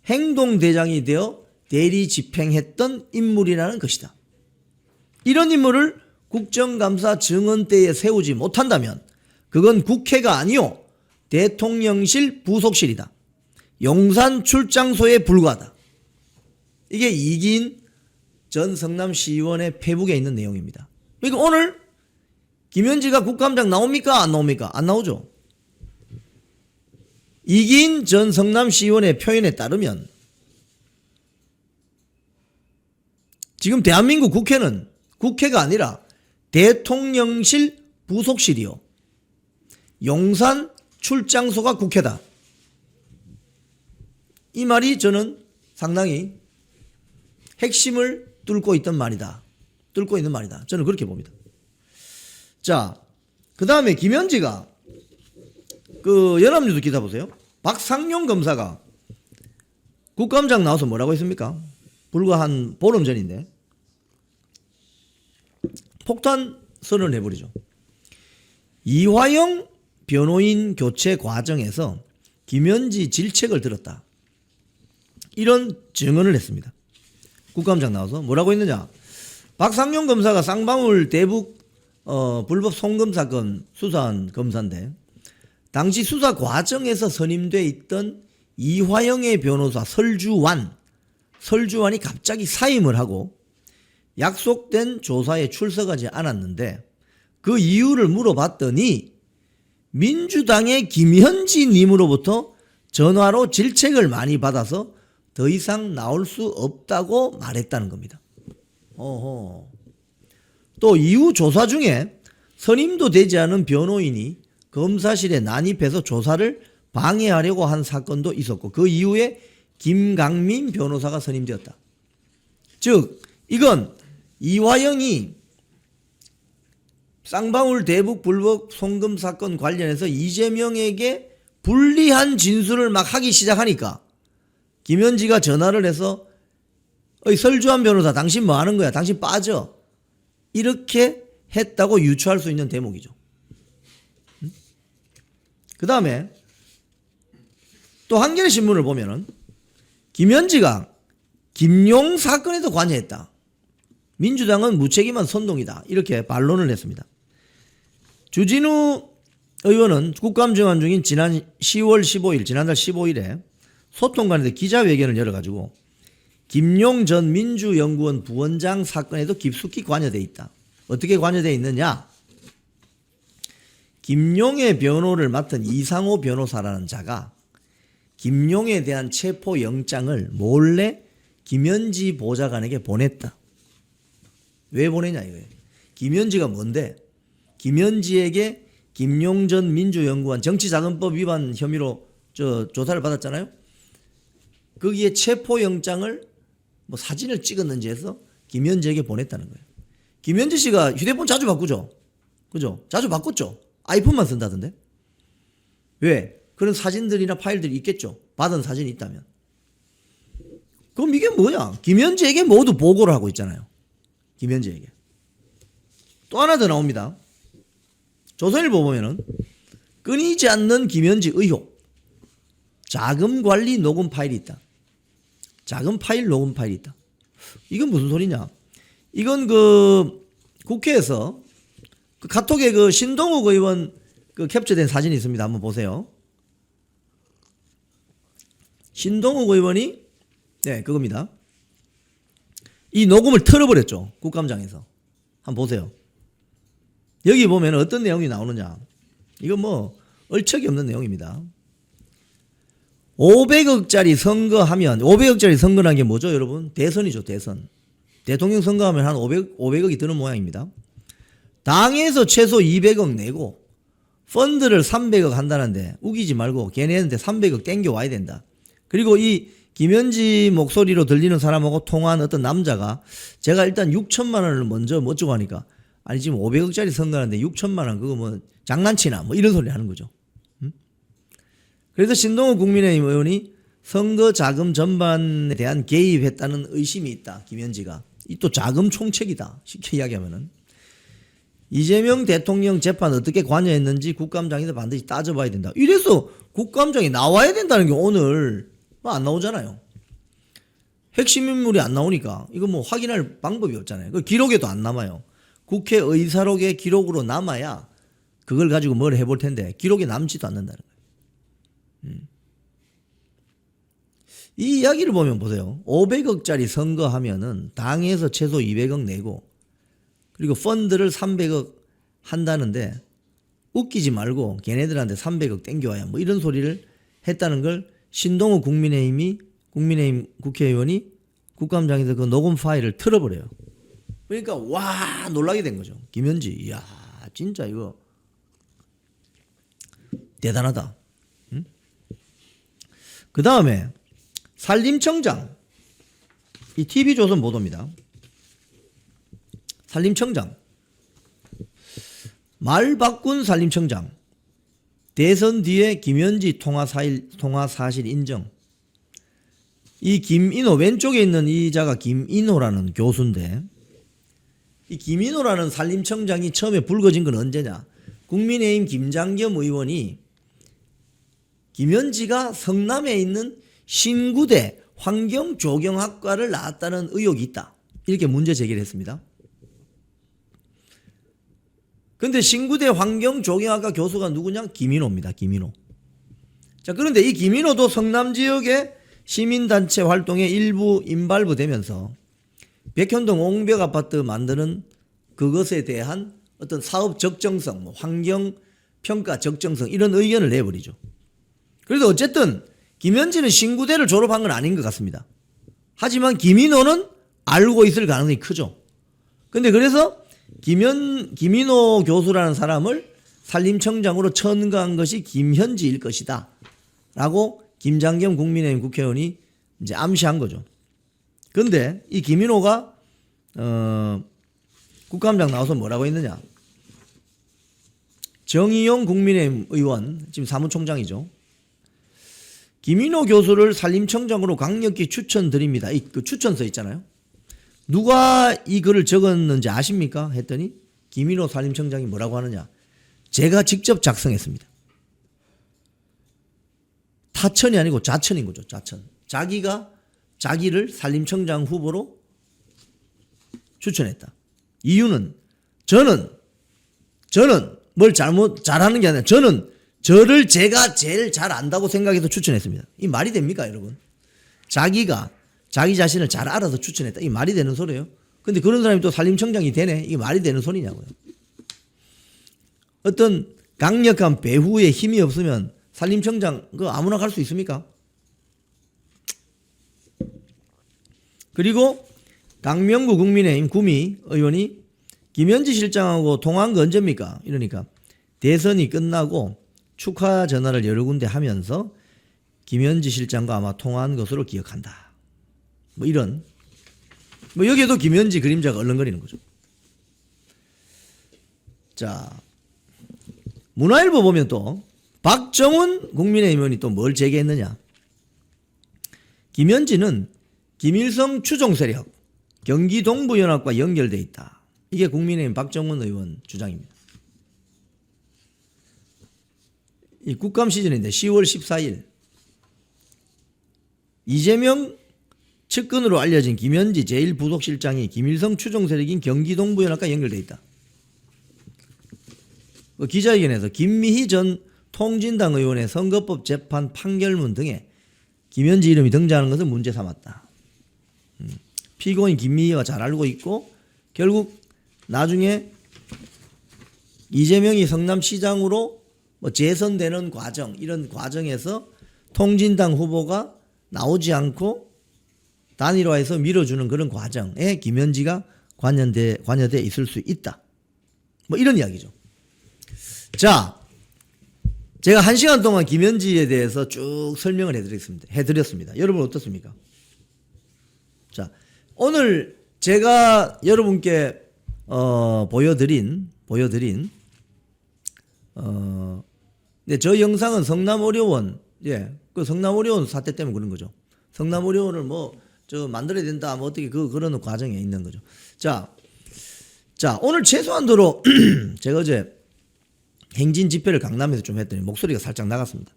행동대장이 되어 대리 집행했던 인물이라는 것이다. 이런 인물을 국정감사 증언대에 세우지 못한다면 그건 국회가 아니요 대통령실 부속실이다. 용산 출장소에 불과하다. 이게 이기인 전 성남시의원의 페북에 있는 내용입니다. 그러니까 오늘 김현지가 국감장 나옵니까? 안 나옵니까? 안 나오죠. 이기인 전 성남시의원의 표현에 따르면 지금 대한민국 국회는 국회가 아니라 대통령실 부속실이요. 용산 출장소가 국회다. 이 말이 저는 상당히 핵심을 뚫고 있는 말이다. 저는 그렇게 봅니다. 자, 그 다음에 김현지가 그 연합뉴스 기사 보세요. 박상용 검사가 국감장 나와서 뭐라고 했습니까? 불과 한 보름 전인데 폭탄 선언을 해버리죠. 이화영 변호인 교체 과정에서 김현지 질책을 들었다. 이런 증언을 했습니다. 국감장 나와서 뭐라고 했느냐. 박상용 검사가 쌍방울 대북 불법 송금 사건 수사한 검사인데 당시 수사 과정에서 선임돼 있던 이화영의 변호사 설주환이 갑자기 사임을 하고 약속된 조사에 출석하지 않았는데 그 이유를 물어봤더니 민주당의 김현지 님으로부터 전화로 질책을 많이 받아서 더 이상 나올 수 없다고 말했다는 겁니다. 또 이후 조사 중에 선임도 되지 않은 변호인이 검사실에 난입해서 조사를 방해하려고 한 사건도 있었고 그 이후에 김강민 변호사가 선임되었다. 즉 이건 이화영이 쌍방울 대북 불법 송금 사건 관련해서 이재명에게 불리한 진술을 막 하기 시작하니까 김현지가 전화를 해서 설주환 변호사 당신 뭐 하는 거야? 당신 빠져. 이렇게 했다고 유추할 수 있는 대목이죠. 그 다음에 또 한겨레 신문을 보면은 김현지가 김용 사건에도 관여했다. 민주당은 무책임한 선동이다. 이렇게 반론을 했습니다. 주진우 의원은 국감 증언 중인 지난달 15일에 소통관에서 기자회견을 열어가지고 김용 전 민주연구원 부원장 사건에도 깊숙이 관여되어 있다. 어떻게 관여되어 있느냐? 김용의 변호를 맡은 이상호 변호사라는 자가 김용에 대한 체포영장을 몰래 김현지 보좌관에게 보냈다. 왜 보내냐 이거예요. 김현지가 뭔데? 김현지에게 김용 전 민주연구원 정치자금법 위반 혐의로 조사를 받았잖아요. 거기에 체포영장을 뭐 사진을 찍었는지 해서 김현지에게 보냈다는 거예요. 김현지 씨가 휴대폰 자주 바꾸죠. 그죠? 자주 바꿨죠. 아이폰만 쓴다던데. 왜? 그런 사진들이나 파일들이 있겠죠. 받은 사진이 있다면. 그럼 이게 뭐냐? 김현지에게 모두 보고를 하고 있잖아요. 김현지에게. 또 하나 더 나옵니다. 조선일보 보면은 끊이지 않는 김현지 의혹. 자금 관리 녹음 파일이 있다. 자금 파일 녹음 파일이 있다. 이건 무슨 소리냐? 이건 그 국회에서 그 카톡에 그 신동욱 의원 그 캡처된 사진이 있습니다. 한번 보세요. 신동욱 의원이 그겁니다. 이 녹음을 틀어버렸죠. 국감장에서. 한번 보세요. 여기 보면 어떤 내용이 나오느냐. 이건 뭐 얼척이 없는 내용입니다. 500억짜리 선거하면 500억짜리 선거라는 게 뭐죠, 여러분? 대선이죠, 대선. 대통령 선거하면 한 500억이 드는 모양입니다. 당에서 최소 200억 내고 펀드를 300억 한다는데 우기지 말고 걔네한테 300억 땡겨와야 된다. 그리고 이 김현지 목소리로 들리는 사람하고 통화한 어떤 남자가 제가 일단 6천만 원을 먼저 못 주고 하니까 아니 지금 500억짜리 선거하는데 6천만 원 그거 뭐 장난치나 뭐 이런 소리 하는 거죠. 그래서 신동욱 국민의힘 의원이 선거 자금 전반에 대한 개입했다는 의심이 있다. 김현지가. 이 또 자금 총책이다. 쉽게 이야기하면은. 이재명 대통령 재판 어떻게 관여했는지 국감장에서 반드시 따져봐야 된다. 이래서 국감장에 나와야 된다는 게 오늘 뭐 안 나오잖아요. 핵심 인물이 안 나오니까 이거 뭐 확인할 방법이 없잖아요. 그 기록에도 안 남아요. 국회 의사록의 기록으로 남아야 그걸 가지고 뭘 해볼 텐데 기록에 남지도 않는다는 거예요. 이 이야기를 보면 보세요. 500억짜리 선거하면은 당에서 최소 200억 내고 그리고 펀드를 300억 한다는데 웃기지 말고 걔네들한테 300억 땡겨와야 뭐 이런 소리를 했다는 걸 신동호 국민의힘 국회의원이 국감장에서 그 녹음 파일을 틀어버려요. 그러니까 와 놀라게 된 거죠. 김현지 이야 진짜 이거 대단하다. 응? 그 다음에 산림청장 이 TV조선 보도입니다. 산림청장 말 바꾼 산림청장 대선 뒤에 김현지 통화 사실 인정. 이 김인호 왼쪽에 있는 이자가 김인호라는 교수인데 이 김인호라는 산림청장이 처음에 불거진 건 언제냐. 국민의힘 김장겸 의원이 김현지가 성남에 있는 신구대 환경조경학과를 나왔다는 의혹이 있다. 이렇게 문제 제기를 했습니다. 근데 신구대 환경조경학과 교수가 누구냐? 김인호입니다. 김인호. 자, 그런데 이 김인호도 성남 지역의 시민단체 활동에 일부 인발부되면서 백현동 옹벽 아파트 만드는 그것에 대한 어떤 사업 적정성, 뭐 환경 평가 적정성 이런 의견을 내버리죠. 그래도 어쨌든 김현지는 신구대를 졸업한 건 아닌 것 같습니다. 하지만 김인호는 알고 있을 가능성이 크죠. 근데 그래서 김인호 교수라는 사람을 산림청장으로 천거한 것이 김현지일 것이다. 라고 김장겸 국민의힘 국회의원이 이제 암시한 거죠. 그런데 이 김인호가 국감장 나와서 뭐라고 했느냐. 정의용 국민의힘 의원, 지금 사무총장이죠. 김인호 교수를 산림청장으로 강력히 추천드립니다. 그 추천서 있잖아요. 누가 이 글을 적었는지 아십니까? 했더니 김인호 산림청장이 뭐라고 하느냐. 제가 직접 작성했습니다. 타천이 아니고 자천인 거죠. 자천. 자기가 자기를 산림청장 후보로 추천했다. 이유는 저는 뭘 잘하는 게 아니라 저는 저를 제가 제일 잘 안다고 생각해서 추천했습니다. 이 말이 됩니까, 여러분? 자기가 자기 자신을 잘 알아서 추천했다. 이 말이 되는 소리예요. 근데 그런 사람이 또 산림청장이 되네. 이게 말이 되는 소리냐고요. 어떤 강력한 배후에 힘이 없으면 산림청장 그 아무나 갈 수 있습니까? 그리고 강명구 국민의힘 구미 의원이 김현지 실장하고 통화한 거 언제입니까? 이러니까 대선이 끝나고 축하 전화를 여러 군데 하면서 김현지 실장과 아마 통화한 것으로 기억한다. 뭐 이런 뭐 여기에도 김현지 그림자가 얼렁거리는 거죠. 자, 문화일보 보면 또 박정훈 국민의힘 의원이 또 뭘 제기했느냐. 김현지는 김일성 추종 세력 경기 동부연합과 연결돼 있다. 이게 국민의힘 박정훈 의원 주장입니다. 이 국감 시즌인데 10월 14일 이재명 측근으로 알려진 김현지 제1부속실장이 김일성 추종 세력인 경기 동부연합과 연결돼 있다. 기자회견에서 김미희 전 통진당 의원의 선거법 재판 판결문 등에 김현지 이름이 등장하는 것을 문제 삼았다. 피고인 김미희가 잘 알고 있고 결국 나중에 이재명이 성남시장으로 뭐 재선되는 과정 이런 과정에서 통진당 후보가 나오지 않고 단일화해서 밀어주는 그런 과정에 김현지가 관여돼 있을 수 있다. 뭐 이런 이야기죠. 자, 제가 1시간 동안 김현지에 대해서 쭉 설명을 해드렸습니다. 여러분 어떻습니까? 자, 오늘 제가 여러분께 보여드린 네, 저 영상은 성남의료원 그 성남의료원 사태 때문에 그런 거죠. 성남의료원을 뭐 저 만들어야 된다, 뭐 어떻게 그런 과정에 있는 거죠. 자, 오늘 최소한도로 제가 어제 행진 집회를 강남에서 좀 했더니 목소리가 살짝 나갔습니다.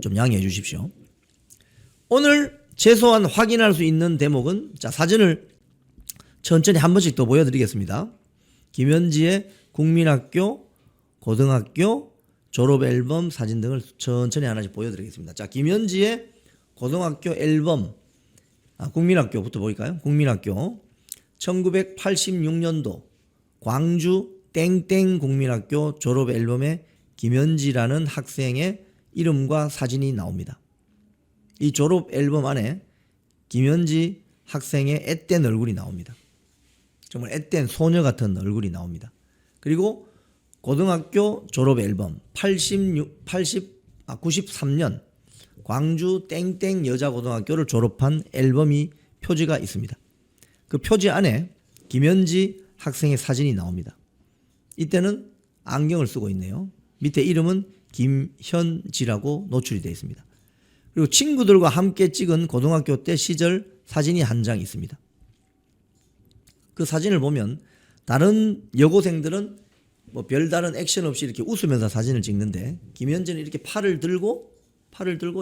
좀 양해해 주십시오. 오늘 최소한 확인할 수 있는 대목은, 자, 사진을 천천히 한 번씩 더 보여드리겠습니다. 김현지의 국민학교, 고등학교, 졸업앨범 사진 등을 천천히 하나씩 보여드리겠습니다. 자, 김현지의 고등학교 앨범, 국민학교부터 보일까요? 국민학교 1986년도 광주 땡땡 국민학교 졸업앨범에 김현지라는 학생의 이름과 사진이 나옵니다. 이 졸업앨범 안에 김현지 학생의 앳된 얼굴이 나옵니다. 정말 앳된 소녀 같은 얼굴이 나옵니다. 그리고 고등학교 졸업앨범 93년 광주 땡땡 여자고등학교를 졸업한 앨범이 표지가 있습니다. 그 표지 안에 김현지 학생의 사진이 나옵니다. 이때는 안경을 쓰고 있네요. 밑에 이름은 김현지라고 노출이 되어 있습니다. 그리고 친구들과 함께 찍은 고등학교 때 시절 사진이 한 장 있습니다. 그 사진을 보면 다른 여고생들은 뭐 별다른 액션 없이 이렇게 웃으면서 사진을 찍는데 김현지는 이렇게 팔을 들고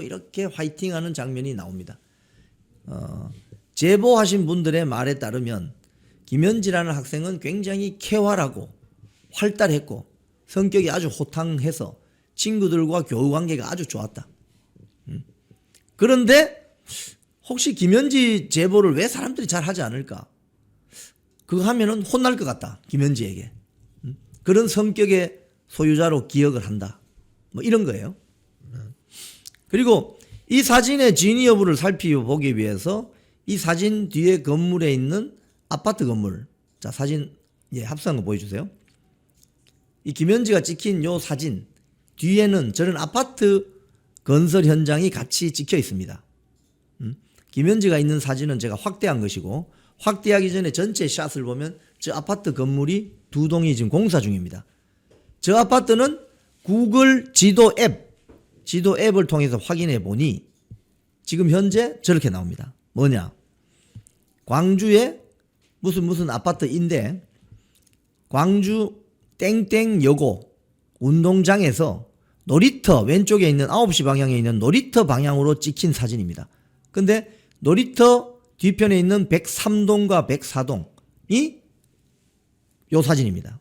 이렇게 화이팅하는 장면이 나옵니다. 제보하신 분들의 말에 따르면 김현지라는 학생은 굉장히 쾌활하고 활달했고 성격이 아주 호탕해서 친구들과 교우 관계가 아주 좋았다. 그런데 혹시 김현지 제보를 왜 사람들이 잘 하지 않을까? 그거 하면은 혼날 것 같다, 김현지에게. 그런 성격의 소유자로 기억을 한다, 뭐 이런 거예요. 그리고 이 사진의 진위 여부를 살펴보기 위해서 이 사진 뒤에 건물에 있는 아파트 건물, 자, 사진 합성한 거 보여주세요. 이 김현지가 찍힌 요 사진 뒤에는 저런 아파트 건설 현장이 같이 찍혀 있습니다. 김현지가 있는 사진은 제가 확대한 것이고, 확대하기 전에 전체 샷을 보면 저 아파트 건물이 두 동이 지금 공사 중입니다. 저 아파트는 구글 지도 앱을 통해서 확인해 보니 지금 현재 저렇게 나옵니다. 뭐냐? 광주의 무슨 아파트인데 광주 땡땡여고 운동장에서 놀이터 왼쪽에 있는 9시 방향에 있는 놀이터 방향으로 찍힌 사진입니다. 근데 놀이터 뒤편에 있는 103동과 104동이 요 사진입니다.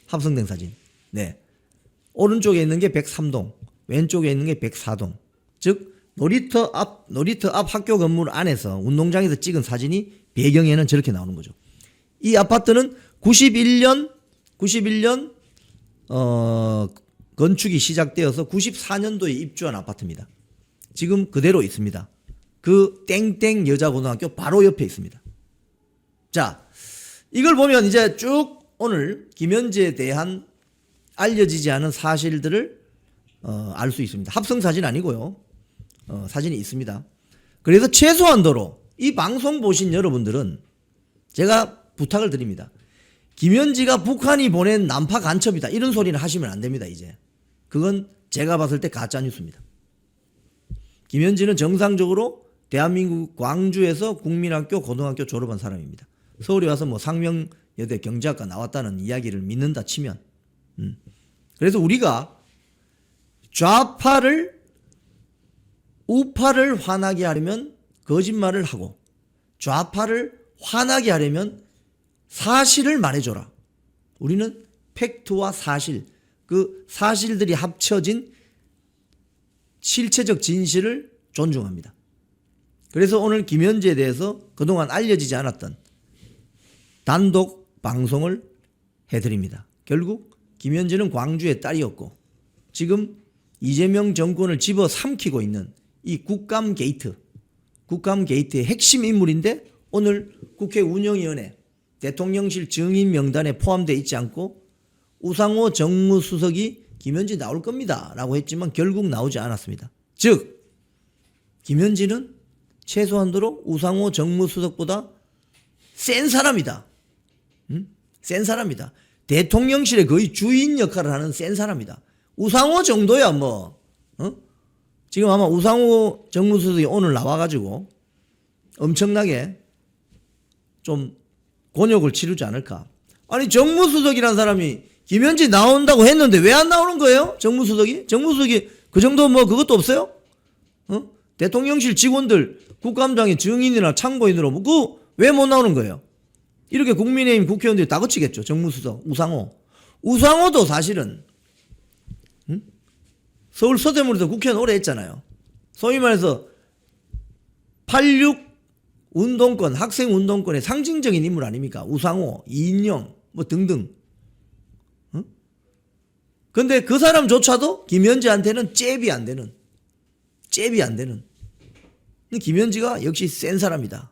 합성된 사진. 네. 오른쪽에 있는 게 103동, 왼쪽에 있는 게 104동. 즉 놀이터 앞 학교 건물 안에서 운동장에서 찍은 사진이 배경에는 저렇게 나오는 거죠. 이 아파트는 91년 건축이 시작되어서 94년도에 입주한 아파트입니다. 지금 그대로 있습니다. 그 땡땡 여자고등학교 바로 옆에 있습니다. 자, 이걸 보면 이제 쭉 오늘 김현지에 대한 알려지지 않은 사실들을 알 수 있습니다. 합성 사진 아니고요. 사진이 있습니다. 그래서 최소한도로 이 방송 보신 여러분들은 제가 부탁을 드립니다. 김현지가 북한이 보낸 난파 간첩이다, 이런 소리는 하시면 안 됩니다. 이제 그건 제가 봤을 때 가짜 뉴스입니다. 김현지는 정상적으로 대한민국 광주에서 국민학교 고등학교 졸업한 사람입니다. 서울에 와서 뭐 상명여대 경제학과 나왔다는 이야기를 믿는다 치면, 그래서 우리가 우파를 화나게 하려면 거짓말을 하고, 좌파를 화나게 하려면 사실을 말해줘라. 우리는 팩트와 사실, 그 사실들이 합쳐진 실체적 진실을 존중합니다. 그래서 오늘 김현지에 대해서 그동안 알려지지 않았던 단독 방송을 해드립니다. 결국 김현지는 광주의 딸이었고, 지금 이재명 정권을 집어삼키고 있는 이 국감 게이트의 핵심 인물인데, 오늘 국회 운영위원회 대통령실 증인 명단에 포함되어 있지 않고 우상호 정무수석이 김현지 나올 겁니다 라고 했지만 결국 나오지 않았습니다. 즉 김현지는 최소한도로 우상호 정무수석보다 센 사람이다. 센 사람이다. 대통령실의 거의 주인 역할을 하는 센 사람이다. 우상호 정도야 뭐 지금 아마 우상호 정무수석이 오늘 나와가지고 엄청나게 좀 곤욕을 치르지 않을까. 아니 정무수석이란 사람이 김현지 나온다고 했는데 왜 안 나오는 거예요? 정무수석이 그 정도 뭐 그것도 없어요? 대통령실 직원들 국감장에 증인이나 참고인으로 뭐 왜 못 나오는 거예요? 이렇게 국민의힘 국회의원들이 다 거치겠죠. 정무수석 우상호도 사실은 서울 서대문에서 국회의원 오래 했잖아요. 소위 말해서 86 운동권, 학생 운동권의 상징적인 인물 아닙니까? 우상호, 이인영 뭐 등등. 근데 그 사람조차도 김현지한테는 잽이 안 되는. 김현지가 역시 센 사람이다.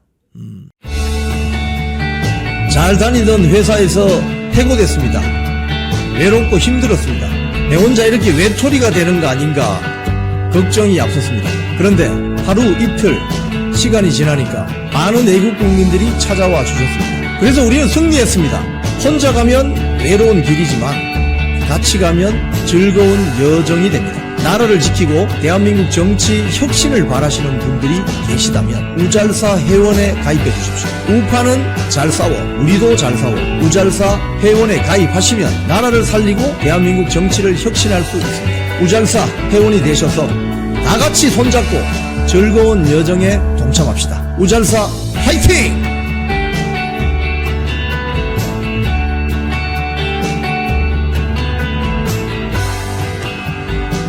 잘 다니던 회사에서 해고됐습니다. 외롭고 힘들었습니다. 내 혼자 이렇게 외톨이가 되는 거 아닌가 걱정이 앞섰습니다. 그런데 하루 이틀 시간이 지나니까 많은 애국 국민들이 찾아와 주셨습니다. 그래서 우리는 승리했습니다. 혼자 가면 외로운 길이지만 같이 가면 즐거운 여정이 됩니다. 나라를 지키고 대한민국 정치 혁신을 바라시는 분들이 계시다면 우잘사 회원에 가입해 주십시오. 우파는 잘 싸워, 우리도 잘 싸워. 우잘사 회원에 가입하시면 나라를 살리고 대한민국 정치를 혁신할 수 있습니다. 우잘사 회원이 되셔서 다 같이 손잡고 즐거운 여정에 동참합시다. 우잘사 화이팅!